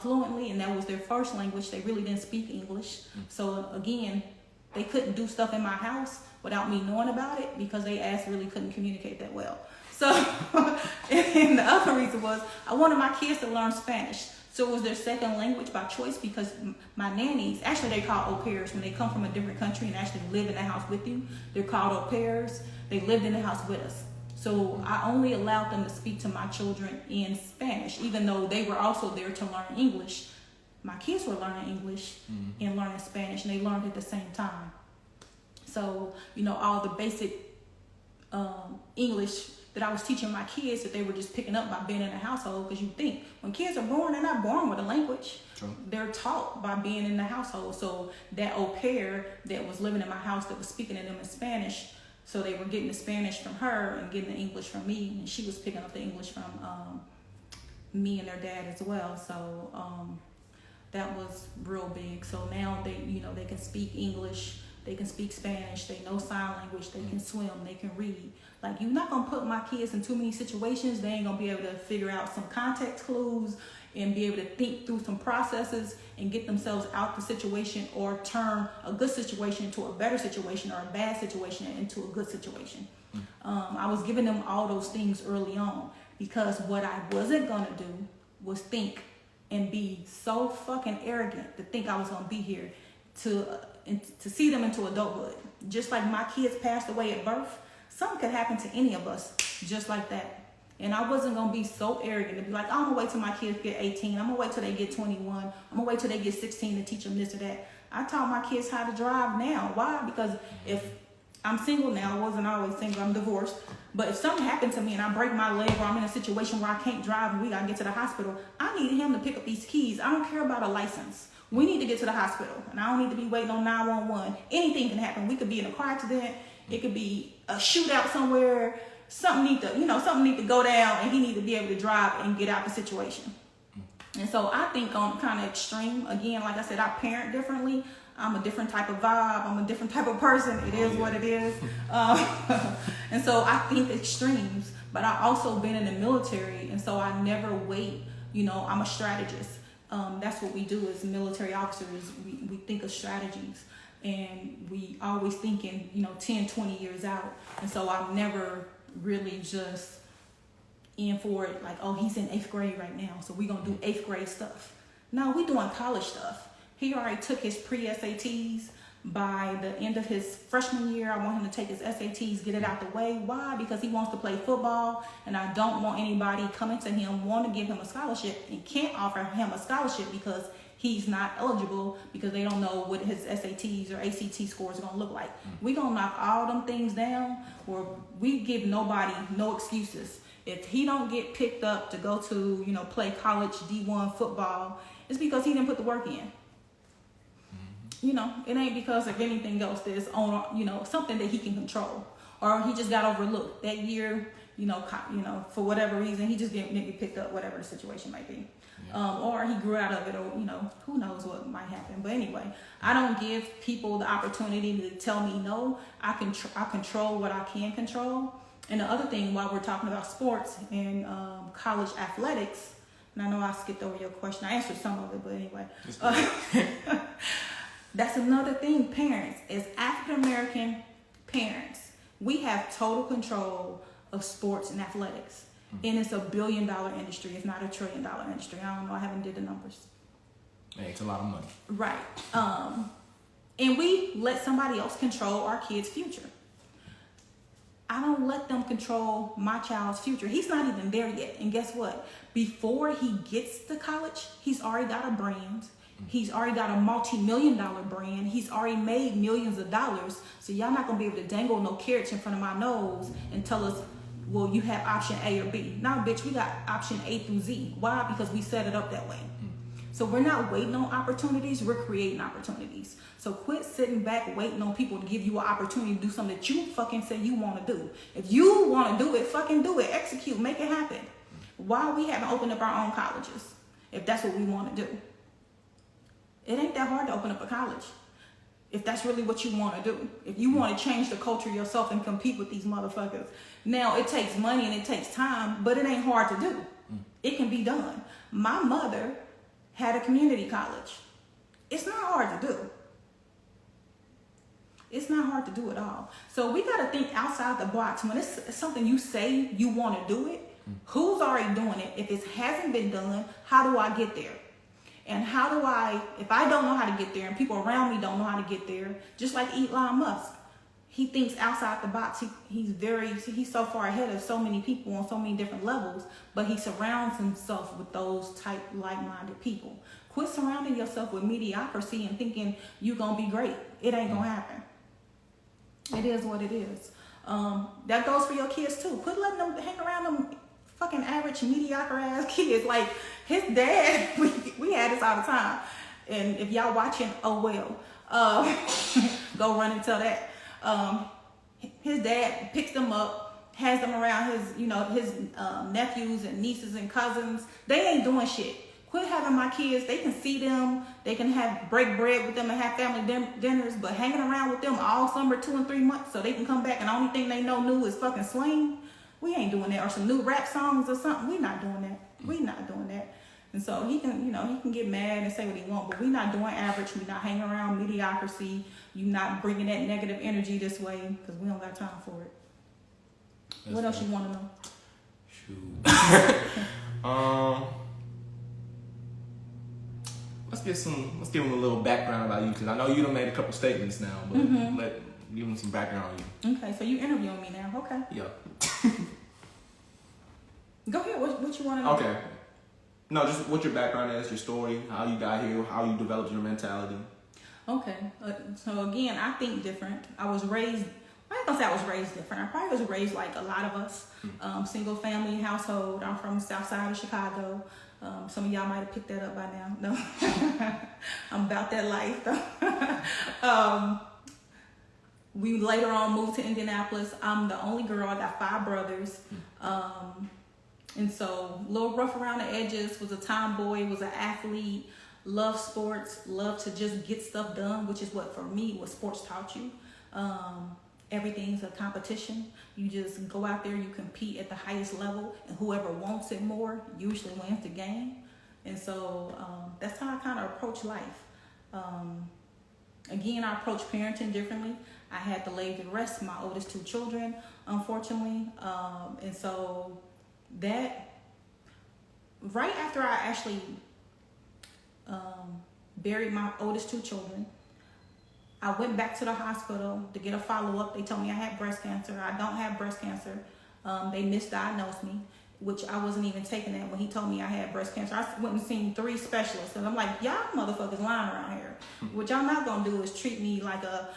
fluently, and that was their first language. They really didn't speak English. So again, they couldn't do stuff in my house without me knowing about it because they really couldn't communicate that well. So and the other reason was I wanted my kids to learn Spanish. So it was their second language by choice because my nannies, actually they're called au pairs when they come from a different country and actually live in the house with you. They're called au pairs. They lived in the house with us. So I only allowed them to speak to my children in Spanish, even though they were also there to learn English. My kids were learning English and learning Spanish, and they learned at the same time. So, all the basic English that I was teaching my kids that they were just picking up by being in the household. Because you think when kids are born, they're not born with a language. True. They're taught by being in the household. So that au pair that was living in my house that was speaking to them in Spanish, so they were getting the Spanish from her and getting the English from me, and she was picking up the English from me and their dad as well. So that was real big. So now they can speak English, they can speak Spanish, they know sign language, they can swim, they can read. Like, you're not gonna put my kids in too many situations. They ain't gonna be able to figure out some context clues and be able to think through some processes and get themselves out the situation or turn a good situation into a better situation or a bad situation into a good situation. I was giving them all those things early on because what I wasn't gonna do was think and be so fucking arrogant to think I was gonna be here to see them into adulthood. Just like my kids passed away at birth, something could happen to any of us just like that. And I wasn't going to be so arrogant to be like, I'm going to wait till my kids get 18. I'm going to wait till they get 21. I'm going to wait till they get 16 to teach them this or that. I taught my kids how to drive now. Why? Because if I'm single now, I wasn't always single, I'm divorced. But if something happened to me and I break my leg or I'm in a situation where I can't drive and we got to get to the hospital, I need him to pick up these keys. I don't care about a license. We need to get to the hospital. And I don't need to be waiting on 911. Anything can happen. We could be in a car accident. It could be a shootout somewhere. Something need to go down, and he need to be able to drive and get out the situation. And so I think on kind of extreme. Again, like I said, I parent differently. I'm a different type of vibe. I'm a different type of person. It is what it is. And so I think extremes. But I also been in the military, and so I never wait. I'm a strategist. That's what we do as military officers. We think of strategies. And we always thinking, 10, 20 years out. And so I'm never really just in for it like, oh, he's in 8th grade right now, so we're going to do 8th grade stuff. No, we're doing college stuff. He already took his pre-SATs. By the end of his freshman year, I want him to take his SATs, get it out the way. Why? Because he wants to play football, and I don't want anybody coming to him, want to give him a scholarship, and can't offer him a scholarship because he's not eligible because they don't know what his SATs or ACT scores are going to look like. We're going to knock all them things down where we give nobody no excuses. If he don't get picked up to go to, play college D1 football, it's because he didn't put the work in. It ain't because of anything else that's on, something that he can control. Or he just got overlooked that year, for whatever reason, he just didn't get picked up, whatever the situation might be. Or he grew out of it, or, who knows what might happen. But anyway, I don't give people the opportunity to tell me no. I control what I can control. And the other thing, while we're talking about sports and college athletics, and I know I skipped over your question. I answered some of it, but anyway. That's another thing, parents. As African-American parents, we have total control of sports and athletics. And it's $1 billion industry. It's not $1 trillion industry. I don't know. I haven't did the numbers. It's a lot of money. Right. And we let somebody else control our kid's future. I don't let them control my child's future. He's not even there yet. And guess what? Before he gets to college, he's already got a brand. He's already got a multi-million-dollar brand. He's already made millions of dollars. So y'all not going to be able to dangle no carrots in front of my nose and tell us, well, you have option A or B. Nah, bitch, we got option A through Z. Why? Because we set it up that way. So we're not waiting on opportunities. We're creating opportunities. So quit sitting back waiting on people to give you an opportunity to do something that you fucking say you want to do. If you want to do it, fucking do it. Execute. Make it happen. Why we haven't opened up our own colleges if that's what we want to do? It ain't that hard to open up a college if that's really what you want to do. If you want to change the culture yourself and compete with these motherfuckers. Now, it takes money and it takes time, but it ain't hard to do. It can be done. My mother had a community college. It's not hard to do. It's not hard to do at all. So we got to think outside the box. When it's something you say you want to do it, who's already doing it? If it hasn't been done, how do I get there? And how do I, if I don't know how to get there and people around me don't know how to get there, just like Elon Musk, he thinks outside the box. He's so far ahead of so many people on so many different levels, but he surrounds himself with those type like-minded people. Quit surrounding yourself with mediocrity and thinking you're going to be great. It ain't going to happen. It is what it is. That goes for your kids too. Quit letting them hang around them fucking average, mediocre ass kids. Like his dad, we had this all the time. And if y'all watching, oh well, go run and tell that. His dad picks them up, has them around his nephews and nieces and cousins. They ain't doing shit. Quit having my kids. They can see them. They can break bread with them and have family dinners. But hanging around with them all summer, 2 and 3 months, so they can come back and the only thing they know new is fucking swing. We ain't doing that. Or some new rap songs or something. We not doing that. We not doing that. And so he can get mad and say what he want, but we not doing average. We not hanging around mediocrity. You not bringing that negative energy this way because we don't got time for it. That's what else you want to know? Shoot. Let's give them a little background about you because I know you done made a couple statements now, but give them some background on you. Okay, so you interviewing me now? Okay. Yeah. Go ahead. What you want to know? Okay. No, just what your background is, your story, how you got here, how you developed your mentality. Okay. So again, I think different. I ain't gonna say I was raised different. I probably was raised like a lot of us. Single family household. I'm from the south side of Chicago. Some of y'all might have picked that up by now. No. I'm about that life though. We later on moved to Indianapolis. I'm the only girl. I got 5 brothers. And so a little rough around the edges, was a tomboy, was an athlete, loved sports, loved to just get stuff done, which is what, for me, what sports taught you. Everything's a competition. You just go out there, you compete at the highest level, and whoever wants it more usually wins the game. And so that's how I kind of approach life. Again, I approach parenting differently. I had to lay to rest my oldest 2 children, unfortunately. And so that, right after I actually buried my oldest 2 children, I went back to the hospital to get a follow-up. They told me I had breast cancer. I don't have breast cancer. They misdiagnosed me, which I wasn't even taking that when he told me I had breast cancer. I went and seen 3 specialists, and I'm like, y'all motherfuckers lying around here. What y'all not gonna do is treat me like a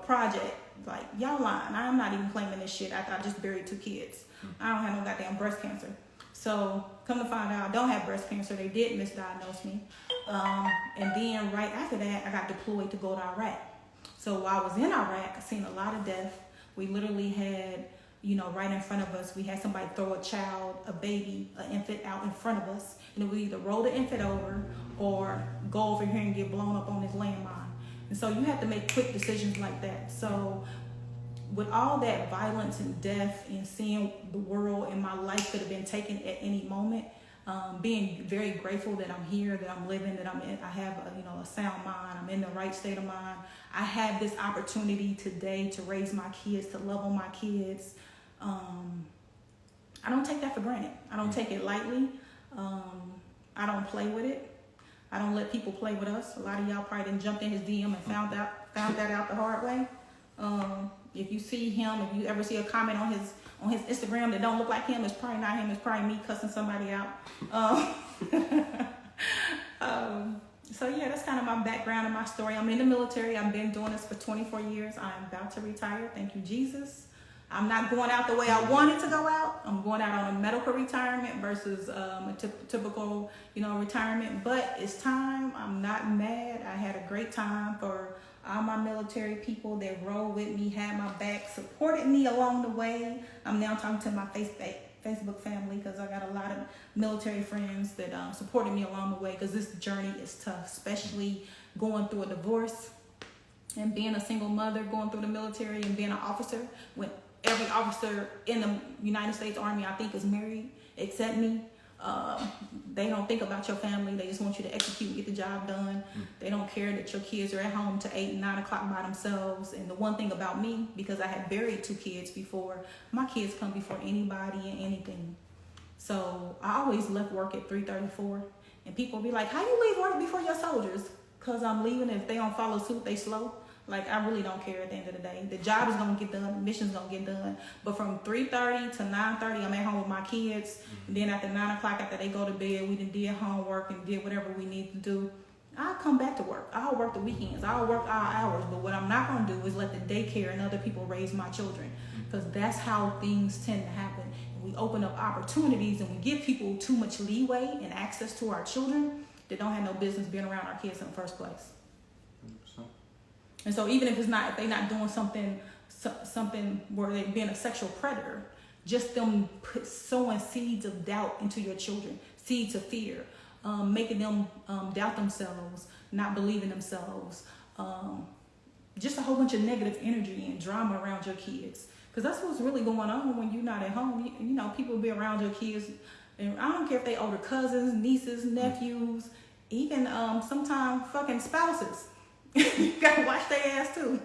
project. Like, y'all lying. I'm not even claiming this shit after I just buried 2 kids. I don't have no goddamn breast cancer. So come to find out I don't have breast cancer. They did misdiagnose me. And then right after that, I got deployed to go to Iraq. So while I was in Iraq, I seen a lot of death. We literally had, right in front of us, we had somebody throw a child, a baby, an infant out in front of us. And we either roll the infant over or go over here and get blown up on this landmine. And so you have to make quick decisions like that. So with all that violence and death and seeing the world and my life could have been taken at any moment, being very grateful that I'm here, that I'm living, that I have a sound mind, I'm in the right state of mind. I have this opportunity today to raise my kids, to love on my kids. I don't take that for granted. I don't take it lightly. I don't play with it. I don't let people play with us. A lot of y'all probably didn't jump in his DM and found that out the hard way. If you see him, if you ever see a comment on his Instagram that don't look like him, it's probably not him. It's probably me cussing somebody out. So yeah, that's kind of my background and my story. I'm in the military. I've been doing this for 24 years. I'm about to retire. Thank you, Jesus. I'm not going out the way I wanted to go out. I'm going out on a medical retirement versus a typical, retirement. But it's time. I'm not mad. I had a great time for all my military people that rode with me, had my back, supported me along the way. I'm now talking to my Facebook family because I got a lot of military friends that supported me along the way, because this journey is tough, especially going through a divorce and being a single mother, going through the military and being an officer, when every officer in the United States Army, I think, is married except me. They don't think about your family. They just want you to execute and get the job done. They don't care that your kids are at home to 8 and 9 o'clock by themselves. And the one thing about me, because I had buried 2 kids before, my kids come before anybody and anything. So I always left work at 3:34. And people be like, how you leave work before your soldiers? Because I'm leaving. If they don't follow suit, they slow. Like, I really don't care at the end of the day. The job is going to get done. The mission's going to get done. But from 3:30 to 9:30, I'm at home with my kids. And then after 9 o'clock, after they go to bed, we done did homework and did whatever we need to do. I'll come back to work. I'll work the weekends. I'll work our hours. But what I'm not going to do is let the daycare and other people raise my children. Because that's how things tend to happen. And we open up opportunities and we give people too much leeway and access to our children that don't have no business being around our kids in the first place. And so even if they're not doing something where they're being a sexual predator, just them sowing seeds of doubt into your children, seeds of fear, making them doubt themselves, not believe in themselves, just a whole bunch of negative energy and drama around your kids. Because that's what's really going on when you're not at home. People be around your kids, and I don't care if they older cousins, nieces, nephews, even sometimes fucking spouses. You gotta watch their ass too.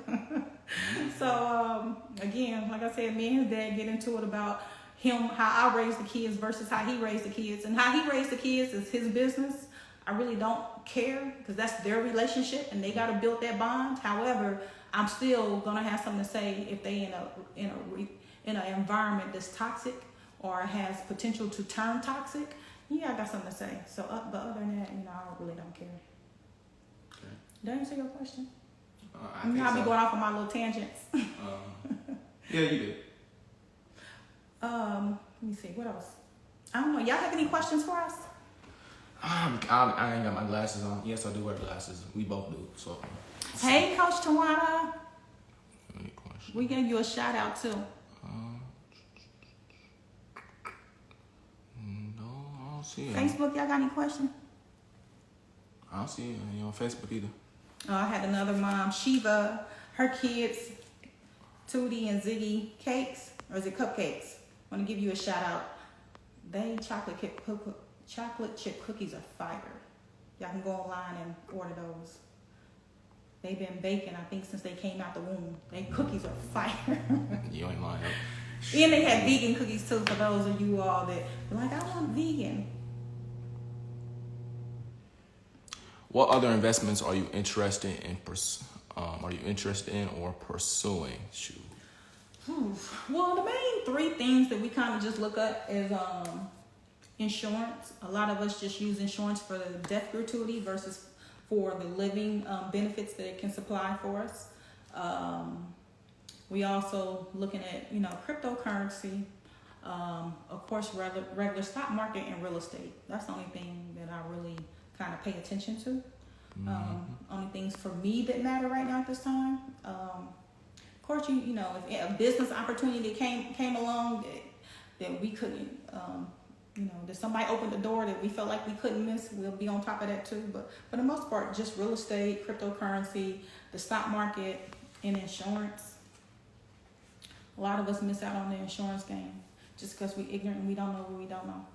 So again, like I said, me and his dad get into it about how I raised the kids versus how he raised the kids, and how he raised the kids is his business. I really don't care, because that's their relationship and they gotta build that bond. However, I'm still gonna have something to say if they in an environment that's toxic or has potential to turn toxic. Yeah, I got something to say. So, but other than that, I really don't care. Did I answer your question? I'll be going off on my little tangents. Yeah, you did. Let me see, what else? I don't know. Y'all have any questions for us? I ain't got my glasses on. Yes, I do wear glasses. We both do. So. Hey, Coach Tawana. Any questions? We gave you a shout out too. No, I don't see it. Facebook, y'all got any questions? I don't see it on Facebook either. I had another mom, Shiva, her kids, Tootie and Ziggy cakes, or is it cupcakes? I want to give you a shout out. They chocolate chip cookies are fire. Y'all can go online and order those. They've been baking, I think, since they came out the womb. They cookies are fire. You ain't lying. And they had vegan cookies too, for those of you all that are like, I want vegan. What other investments are you interested in? Or pursuing? Shoot. Well, the main 3 things that we kind of just look at is insurance. A lot of us just use insurance for the death gratuity versus for the living benefits that it can supply for us. We also looking at cryptocurrency, of course regular stock market and real estate. That's the only thing that I really kind of pay attention to. Only things for me that matter right now at this time. Of course, if a business opportunity came along that we couldn't, that somebody opened the door that we felt like we couldn't miss, we'll be on top of that too. But for the most part, just real estate, cryptocurrency, the stock market, and insurance. A lot of us miss out on the insurance game just because we're ignorant and we don't know what we don't know.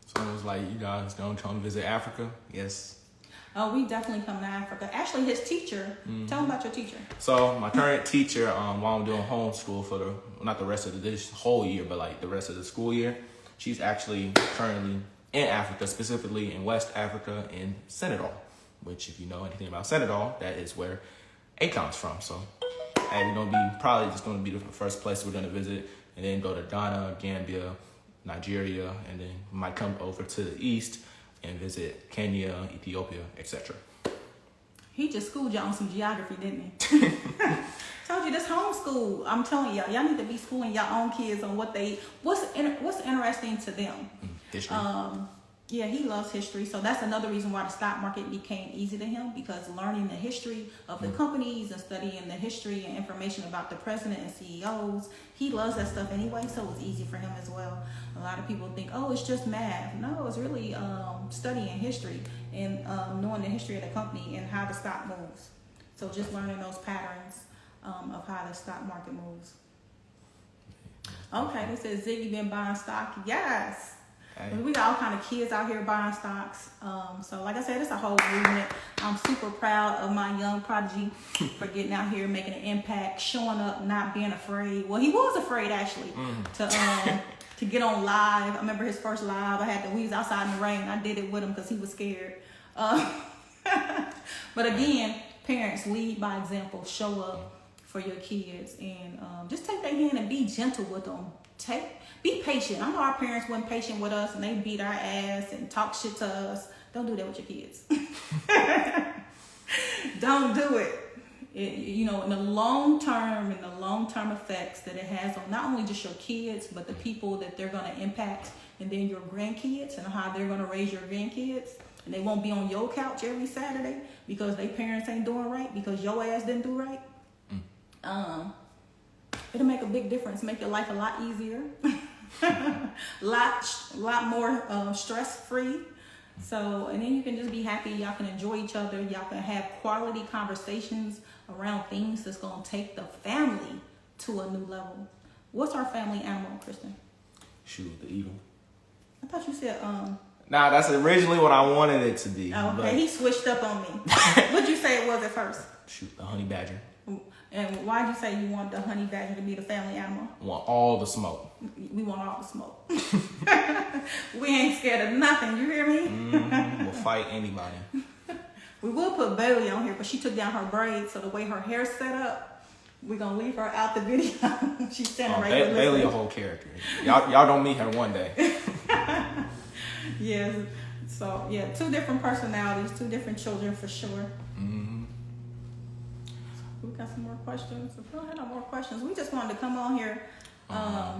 So it was like, you guys don't come to visit Africa? Yes. Oh, we definitely come to Africa. Actually, his teacher. Tell him about your teacher. So my current teacher, while I'm doing homeschool for not the rest of this whole year, but like the rest of the school year, she's actually currently in Africa, specifically in West Africa in Senegal, which if you know anything about Senegal, that is where Akon's from. So we're going to be going to be the first place we're going to visit, and then go to Ghana, Gambia, Nigeria, and then we might come over to the east and visit Kenya, Ethiopia, etc. He just schooled y'all on some geography, didn't he? Told you this homeschool. I'm telling y'all need to be schooling your own kids on what's interesting to them. History. Yeah, he loves history, so that's another reason why the stock market became easy to him, because learning the history of the companies and studying the history and information about the president and CEOs, he loves that stuff anyway, so it's easy for him as well. A lot of people think, oh, it's just math. No, it's really studying history and knowing the history of the company and how the stock moves. So just learning those patterns of how the stock market moves. Okay, they said Ziggy been buying stock. Yes. We got all kind of kids out here buying stocks. So like I said, it's a whole movement. I'm super proud of my young prodigy for getting out here, making an impact, showing up, not being afraid. Well, he was afraid actually to get on live. I remember his first live. We was outside in the rain. I did it with him because he was scared. But again, parents, lead by example. Show up for your kids and just take their hand and be gentle with them. Be patient. I know our parents weren't patient with us and they beat our ass and talk shit to us. Don't do that with your kids. Don't do it. In the long term effects that it has on not only just your kids, but the people that they're going to impact, and then your grandkids and how they're going to raise your grandkids. And they won't be on your couch every Saturday because their parents ain't doing right because your ass didn't do right. It'll make a big difference, make your life a lot easier, lot more stress-free. So, and then you can just be happy. Y'all can enjoy each other. Y'all can have quality conversations around things that's going to take the family to a new level. What's our family animal, Kristen? Shoot, the eagle. I thought you said, Nah, that's originally what I wanted it to be. Oh, okay, he switched up on me. What'd you say it was at first? Shoot, the honey badger. And why'd you say you want the honey badger to be the family animal? Want all the smoke. We want all the smoke. We ain't scared of nothing, you hear me? We'll fight anybody. We will put Bailey on here, but she took down her braids, so the way her hair's set up, we're going to leave her out the video. She's standing right there. Bailey a whole character. Y'all don't meet her one day. Yes. So, yeah, 2 different personalities, 2 different children for sure. We got some more questions. If we don't have no more questions, we just wanted to come on here.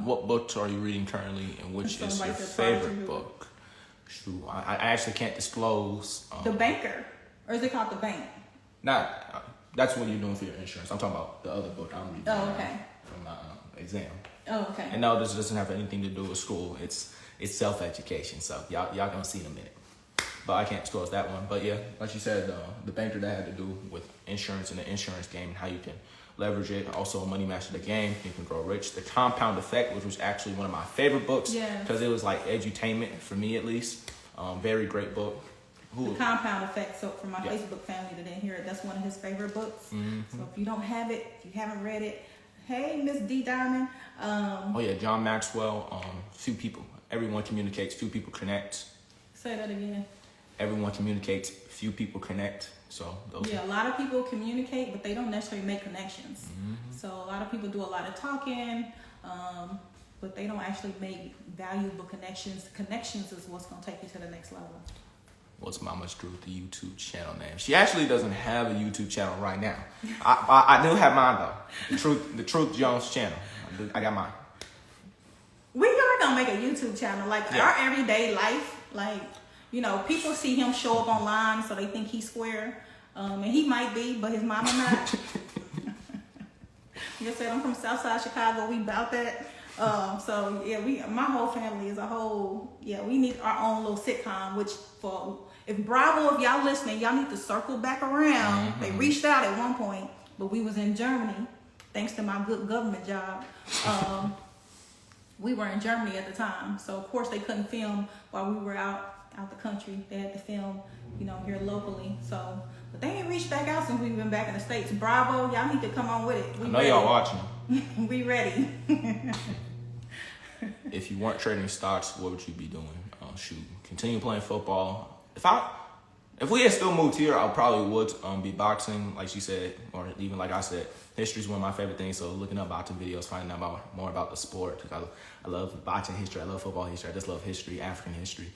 What books are you reading currently, and which is your favorite book? Shoot, I actually can't disclose. The Banker, or is it called The Bank? That's what you're doing for your insurance. I'm talking about the other book I'm reading. Oh, okay. From my exam. Oh, okay. And no, this doesn't have anything to do with school. It's self-education. So y'all gonna see in a minute. But I can't disclose that one. But yeah, like you said, the Banker, that had to do with insurance and the insurance game and how you can leverage it. Also, Money Master the Game, You Can Grow Rich. The Compound Effect, which was actually one of my favorite books. Because it was like edutainment for me at least. Very great book. The Compound Effect. So for my Facebook family that didn't hear it, that's one of his favorite books. So if you don't have it, if you haven't read it, hey, Miss D Diamond. John Maxwell. Few people. Everyone communicates. Few people connect. Say that again. Everyone communicates, few people connect. So a lot of people communicate, but they don't necessarily make connections. So a lot of people do a lot of talking, but they don't actually make valuable connections. Connections is what's going to take you to the next level. What's Mama's Truth, the YouTube channel name? She actually doesn't have a YouTube channel right now. I do have mine though. The Truth Jones channel. I got mine. We are gonna make a YouTube channel, our everyday life, people see him show up online, so they think he's square. And he might be, but his mama not. Like I said, I'm from Southside Chicago. We about that. My whole family is a whole, we need our own little sitcom, if Bravo, if y'all listening, y'all need to circle back around. They reached out at one point, but we was in Germany, thanks to my good government job, we were in Germany at the time. So of course they couldn't film while we were out the country. They had to film, here locally. So, but they ain't reached back out since we've been back in the States. Bravo, y'all need to come on with it. I know y'all watching. We ready. If you weren't trading stocks, what would you be doing? Continue playing football. If we had still moved here, I probably would be boxing, like she said, or even like I said, history is one of my favorite things. So looking up boxing videos, finding out more about the sport. I love boxing history. I love football history. I just love history, African history.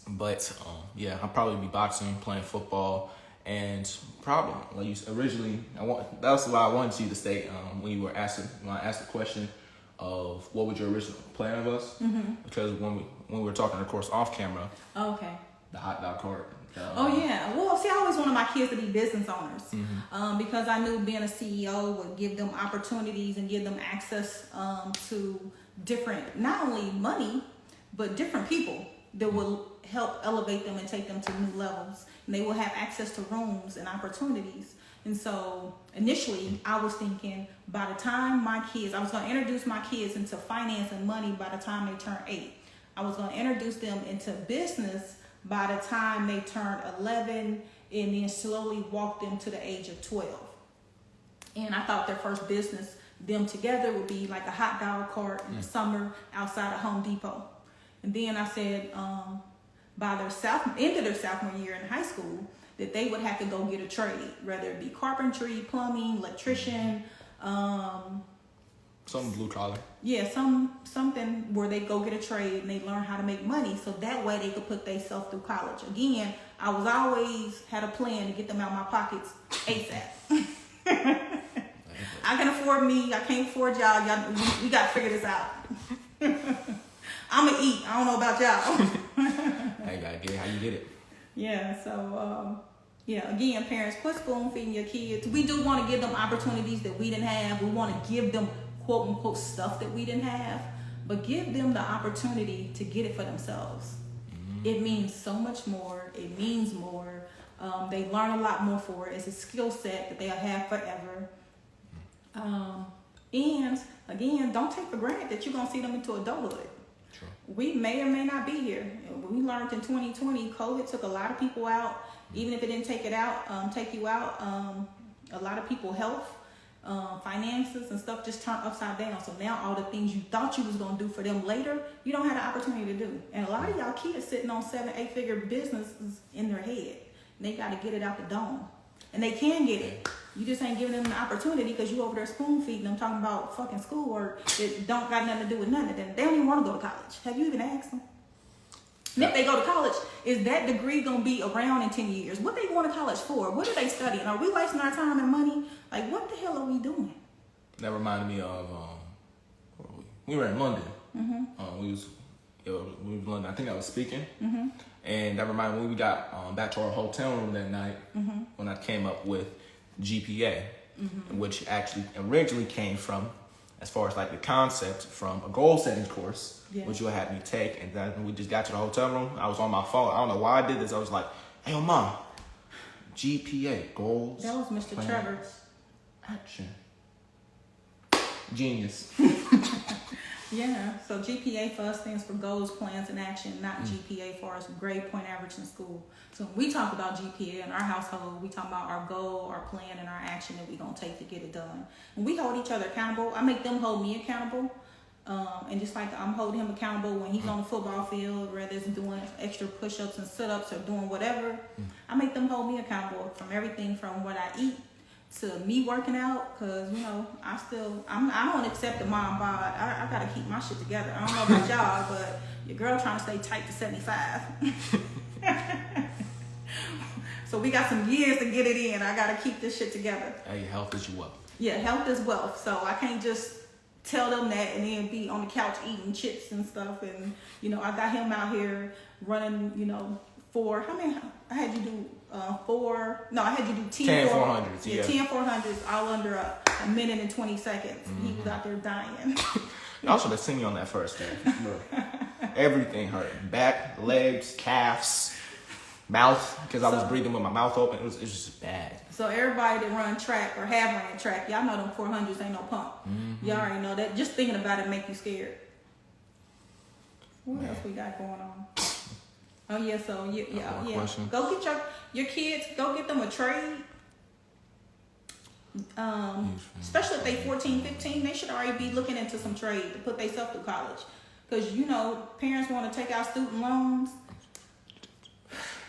But yeah, I'll probably be boxing, playing football, and probably like you said, originally that's why I wanted you to state when I asked the question of what was your original plan of us, because when we were talking, of course, off camera. Oh, okay. The hot dog cart. Oh yeah. Well, see, I always wanted my kids to be business owners, because I knew being a CEO would give them opportunities and give them access to different, not only money, but different people that will help elevate them and take them to new levels. And they will have access to rooms and opportunities. And so initially I was thinking by the time I was going to introduce my kids into finance and money by the time they turn 8. I was going to introduce them into business by the time they turned 11, and then slowly walk them to the age of 12. And I thought their first business, them together, would be like a hot dog cart in the summer outside of Home Depot. And then I said by their end of their sophomore year in high school, that they would have to go get a trade, whether it be carpentry, plumbing, electrician, something blue collar. Yeah, something where they go get a trade and they learn how to make money, so that way they could put themselves through college. Again, I was always had a plan to get them out of my pockets ASAP. I can afford me. I can't afford y'all. We got to figure this out. I'm going to eat. I don't know about y'all. I got to get it how you get it. Yeah, so, again, parents, quit spoon feeding your kids. We do want to give them opportunities that we didn't have. We want to give them, quote unquote, stuff that we didn't have. But give them the opportunity to get it for themselves. It means so much more. It means more. They learn a lot more for it. It's a skill set that they'll have forever. And again, don't take for granted that you're going to see them into adulthood. True. We may or may not be here. We learned in 2020, COVID took a lot of people out. Even if it didn't take you out, a lot of people health, finances and stuff just turned upside down. So now all the things you thought you was going to do for them later, you don't have the opportunity to do. And a lot of y'all kids sitting on 7-8 figure businesses in their head. And they got to get it out the dome. And they can get it. You just ain't giving them the opportunity because you over there spoon feeding them, talking about fucking schoolwork that don't got nothing to do with nothing. They don't even want to go to college. Have you even asked them? And if they go to college, is that degree going to be around in 10 years? What they going to college for? What are they studying? Are we wasting our time and money? Like, what the hell are we doing? That reminded me of, we were in London. We was in London. I think I was speaking. And that reminded me when we got back to our hotel room that night, when I came up with GPA, which actually originally came from, as far as like the concept, from a goal setting course, which you had me take. And then when we just got to the hotel room, I was on my phone. I don't know why I did this. I was like, hey, Mom, GPA, goals. That was Mr. Plans, Trevor. Action. Genius. Yeah, so GPA for us stands for goals, plans, and action, not GPA for us, grade point average in school. So when we talk about GPA in our household, we talk about our goal, our plan, and our action that we're going to take to get it done. And we hold each other accountable. I make them hold me accountable. And just like I'm holding him accountable when he's on the football field, whether it's doing extra push-ups and sit-ups or doing whatever, I make them hold me accountable from everything from what I eat to me working out, because I don't accept the mom bod. I gotta keep my shit together. I don't know about y'all, but your girl trying to stay tight to 75. So we got some years to get it in. I gotta keep this shit together. Hey, health is your wealth. Yeah, health is wealth. So I can't just tell them that and then be on the couch eating chips and stuff. And I got him out here running. I had you do 10 400s. Yeah, 10 400s all under a minute and 20 seconds. He was out there dying. Y'all should have seen me on that first day. Everything hurt. Back, legs, calves. mouth because I was breathing with my mouth open. It was just bad. So everybody that run track or have ran track, y'all know them 400s ain't no pump. Mm-hmm. Y'all already know that. Just thinking about it make you scared. What else we got going on? Oh yeah, so yeah. Go get your kids. Go get them a trade. Especially if they 14, 15, they should already be looking into some trade to put themselves through college. Because parents want to take out student loans.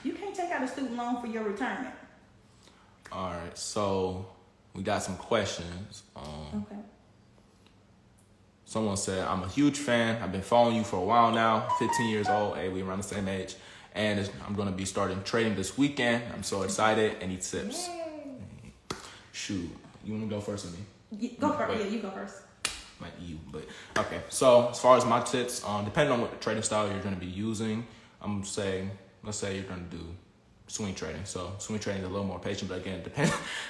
You can't take out a student loan for your retirement. All right, so we got some questions. Okay. Someone said, I'm a huge fan. I've been following you for a while now, 15 years old. Hey, we around the same age. And I'm going to be starting trading this weekend. I'm so excited. Any tips? Yay. Shoot. You want to go first with me? Go first. Yeah, you go first. Like you, but okay. So as far as my tips, depending on what trading style you're going to be using, let's say you're going to do swing trading. So swing trading is a little more patient, but again,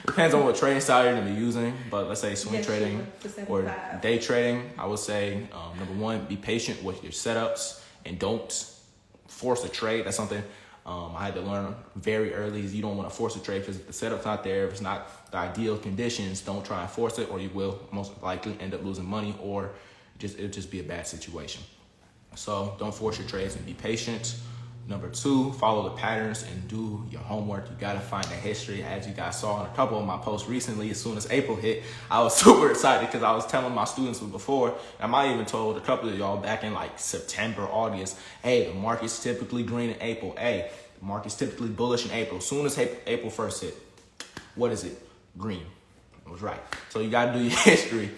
depends on what trading style you're going to be using. But let's say swing trading or day trading, I would say, number one, be patient with your setups and don't force a trade. That's something I had to learn very early. Is you don't want to force a trade because if the setup's not there, if it's not the ideal conditions, don't try and force it, or you will most likely end up losing money, or it'll just be a bad situation. So don't force your trades and be patient. Number two, follow the patterns and do your homework. You got to find the history. As you guys saw in a couple of my posts recently, as soon as April hit, I was super excited because I was telling my students before, and I might even told a couple of y'all back in like September, August, hey, the market's typically green in April. Hey, the market's typically bullish in April. As soon as April 1st hit, what is it? Green. I was right. So you got to do your history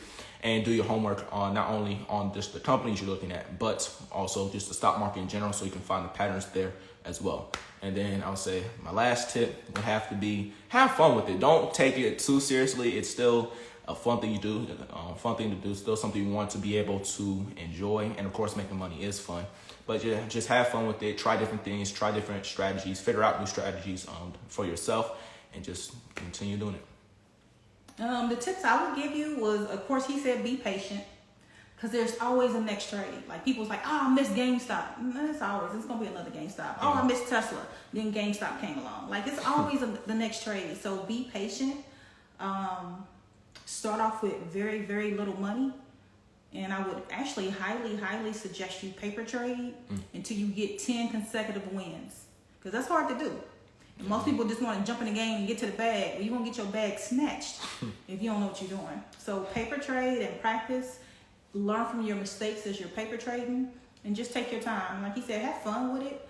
and do your homework on not only on just the companies you're looking at, but also just the stock market in general, so you can find the patterns there as well. And then I would say my last tip would have to be have fun with it. Don't take it too seriously. It's still a fun thing you do, still something you want to be able to enjoy. And of course, making money is fun. But yeah, just have fun with it. Try different things, try different strategies, figure out new strategies for yourself, and just continue doing it. The tips I would give you was, of course, he said be patient, because there's always a next trade. Like people's like, oh, I missed GameStop. It's gonna be another GameStop. Oh, I missed Tesla. Then GameStop came along. Like it's always the next trade. So be patient. Start off with very, very little money, and I would actually highly, highly suggest you paper trade until you get 10 consecutive wins, because that's hard to do. And most people just want to jump in the game and get to the bag. Well, you're going to get your bag snatched if you don't know what you're doing. So paper trade and practice. Learn from your mistakes as you're paper trading. And just take your time. Like he said, have fun with it.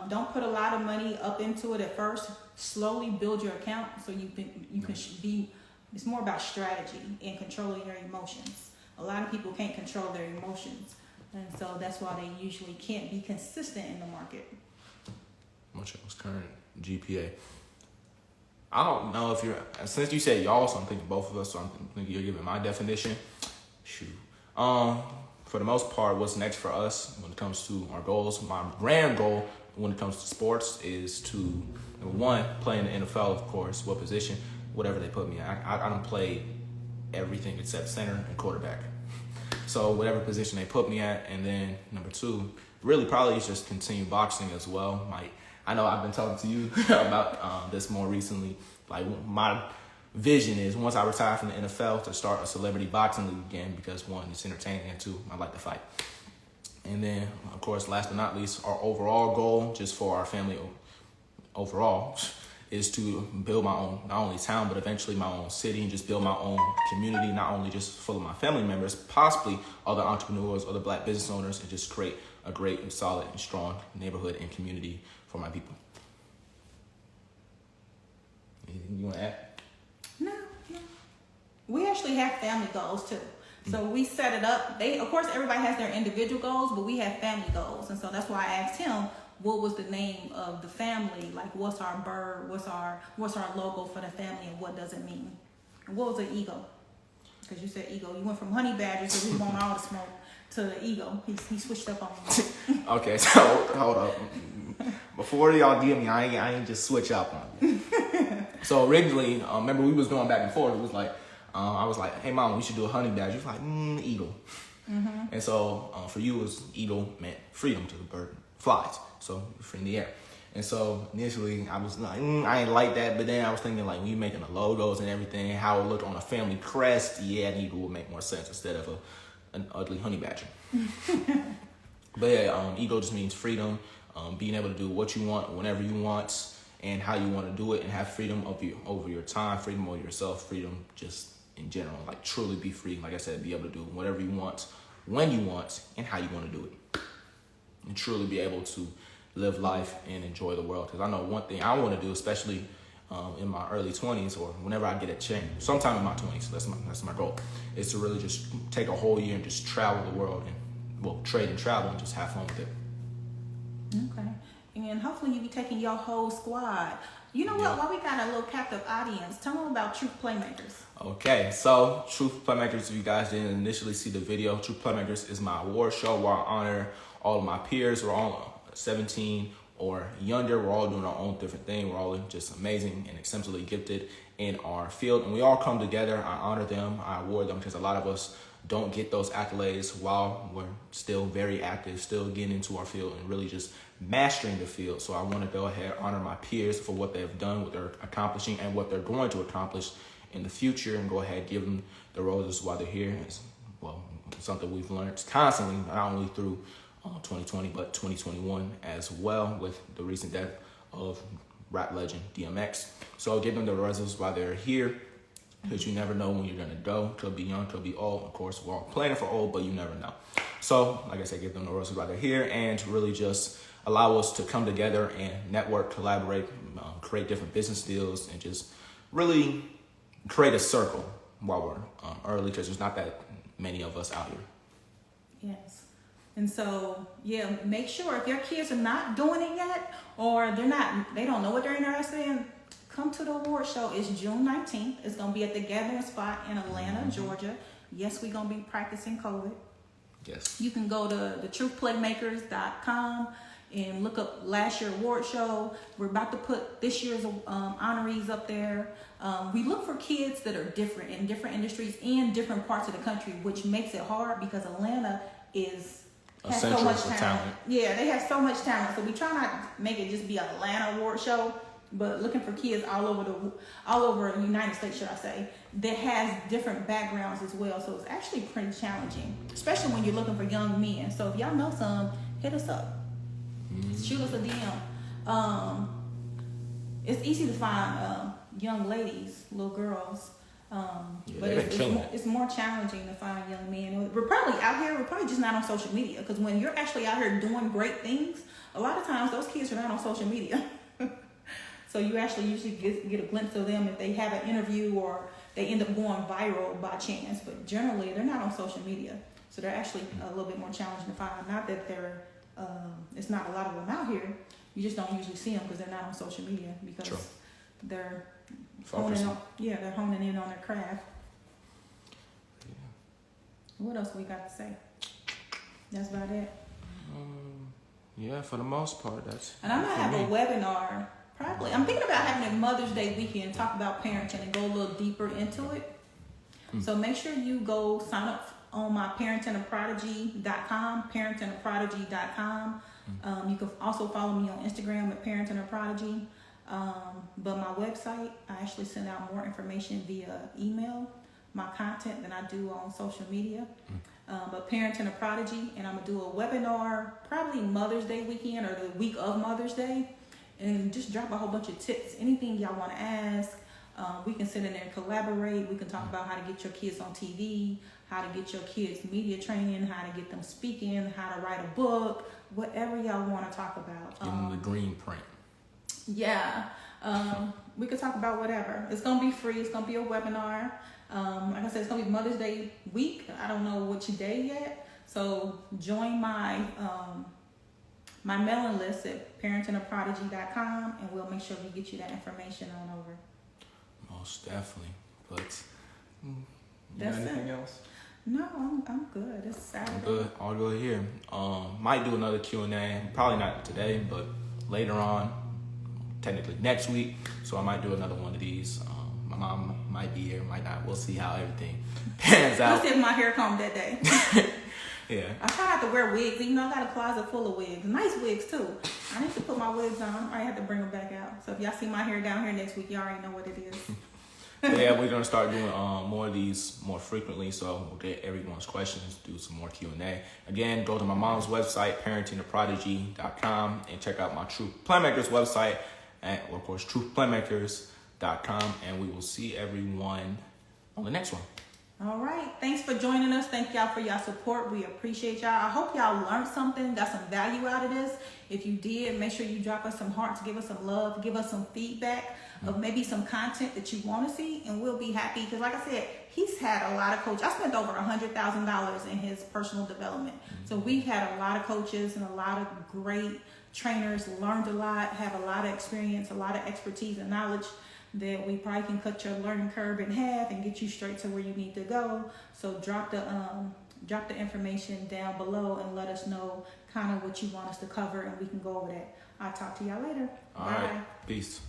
Don't put a lot of money up into it at first. Slowly build your account so you can be. It's more about strategy and controlling your emotions. A lot of people can't control their emotions. And so that's why they usually can't be consistent in the market. What's your current GPA? I don't know if since you said y'all, so I'm thinking both of us, so I'm thinking you're giving my definition. Shoot. For the most part, what's next for us when it comes to our goals, my grand goal when it comes to sports is to, number one, play in the NFL, of course, what position, whatever they put me in. I don't play everything except center and quarterback. So whatever position they put me at. And then number two, really probably is just continue boxing as well. I know I've been talking to you about this more recently. Like my vision is once I retire from the NFL to start a celebrity boxing league again, because one, it's entertaining, and two, I like to fight. And then, of course, last but not least, our overall goal, just for our family overall, is to build my own, not only town, but eventually my own city, and just build my own community, not only just full of my family members, possibly other entrepreneurs, other Black business owners, and just create a great and solid and strong neighborhood and community for my people. Anything you want to add? No. We actually have family goals too. So we set it up. Of course, everybody has their individual goals, but we have family goals. And so that's why I asked him, what was the name of the family? Like, what's our bird? What's our logo for the family, and what does it mean? And what was the eagle? Because you said eagle. You went from honey badger to we want all the smoke to the eagle. He switched up on me. Okay, so hold up. Before y'all get me, I ain't just switch up on you. So originally, remember we was going back and forth. It was like, I was like, hey mom, we should do a honey badger. She was like, eagle. Mm-hmm. And so for you, it was eagle meant freedom to the bird flies. So free in the air. And so initially I was like, I ain't like that. But then I was thinking like, when you making the logos and everything, how it looked on a family crest, yeah, it would make more sense instead of an ugly honey badger. But yeah, ego just means freedom, being able to do what you want, whenever you want, and how you want to do it, and have freedom over your time, freedom over yourself, freedom just in general, like truly be free. Like I said, be able to do whatever you want, when you want, and how you want to do it, and truly be able to live life and enjoy the world. Because I know one thing I want to do, especially in my early 20s, or whenever I get a chance, sometime in my 20s, that's my goal, is to really just take a whole year and just travel the world and trade and travel and just have fun with it. Okay. And hopefully you'll be taking your whole squad. You know what? While we got a little captive audience, tell them about Truth Playmakers. Okay, so Truth Playmakers, if you guys didn't initially see the video, Truth Playmakers is my award show where I honor all of my peers. We're all 17 or younger. We're all doing our own different thing. We're all just amazing and exceptionally gifted in our field. And we all come together. I honor them. I award them because a lot of us don't get those accolades while we're still very active, still getting into our field and really just mastering the field. So I want to go ahead, honor my peers for what they've done, what they're accomplishing, and what they're going to accomplish in the future, and go ahead, give them the roses while they're here. It's, something we've learned constantly, not only through 2020, but 2021 as well, with the recent death of rap legend DMX. So give them the roses while they're here, because you never know when you're gonna go. Could be young, could be old. Of course, we're all planning for old, but you never know. So, like I said, give them the roses while they're here, and really just allow us to come together and network, collaborate, create different business deals, and just really create a circle while we're early, because there's not that many of us out here. Yes. And so, yeah, make sure if your kids are not doing it yet, or they don't know what they're interested in, come to the award show. It's June 19th. It's going to be at the Gathering Spot in Atlanta, Georgia. Yes, we're going to be practicing COVID. Yes. You can go to thetruthplaymakers.com and look up last year's award show. We're about to put this year's honorees up there. We look for kids that are different in different industries and different parts of the country, which makes it hard because Atlanta has so much talent. Yeah, they have so much talent. So we try not to make it just be an Atlanta award show, but looking for kids all over the United States, should I say, that has different backgrounds as well. So it's actually pretty challenging, especially when you're looking for young men. So if y'all know some, hit us up. Shoot us a DM. It's easy to find young ladies, little girls, but it's more challenging to find young men. We're probably out here, we're probably just not on social media, because when you're actually out here doing great things, a lot of times those kids are not on social media. So you actually usually get a glimpse of them if they have an interview or they end up going viral by chance. But generally, they're not on social media. So they're actually a little bit more challenging to find. Not that it's not a lot of them out here. You just don't usually see them because they're not on social media, because they're honing in on their craft. Yeah. What else we got to say? That's about it. Yeah, for the most part, that's. And I'm gonna have a webinar. Probably. I'm thinking about having a Mother's Day weekend, talk about parenting and go a little deeper into it. So make sure you go sign up on my parentingaprodigy.com, parentingaprodigy.com. You can also follow me on Instagram at parentingaprodigy. But my website, I actually send out more information via email, my content, than I do on social media. But Parenting a Prodigy, and I'm going to do a webinar probably Mother's Day weekend or the week of Mother's Day. And just drop a whole bunch of tips. Anything y'all want to ask, we can sit in there and collaborate. We can talk about how to get your kids on TV, how to get your kids media training, how to get them speaking, how to write a book, whatever y'all want to talk about. Give them the green print. Yeah. We could talk about whatever. It's going to be free. It's going to be a webinar. Like I said, it's going to be Mother's Day week. I don't know which day yet. So join my my mailing list at parentingaprodigy.com, and we'll make sure we get you that information on over. Most definitely. But that's anything it. Else? No, I'm good. It's Saturday. Good. All good here. Might do another Q&A. Probably not today, but later on. Technically next week. So I might do another one of these. My mom might be here, might not. We'll see how everything pans out. Let's see if my hair combed that day. Yeah. I try not to wear wigs, even though I got a closet full of wigs. Nice wigs, too. I need to put my wigs on. I have to bring them back out. So if y'all see my hair down here next week, y'all already know what it is. Yeah, we're going to start doing more of these more frequently. So we'll get everyone's questions, do some more Q&A. Again, go to my mom's website, parentingtheprodigy.com, and check out my Truth Playmakers website at, of course, truthplaymakers.com. And we will see everyone on the next one. All right. Thanks for joining us. Thank y'all for y'all support. We appreciate y'all. I hope y'all learned something, got some value out of this. If you did, make sure you drop us some hearts, give us some love, give us some feedback of maybe some content that you want to see, and we'll be happy. Because like I said, he's had a lot of coaches. I spent over $100,000 in his personal development. So we've had a lot of coaches and a lot of great trainers, learned a lot, have a lot of experience, a lot of expertise and knowledge that we probably can cut your learning curve in half and get you straight to where you need to go. So drop the information down below and let us know kind of what you want us to cover, and we can go over that. I'll talk to y'all later. All Bye. right. Peace.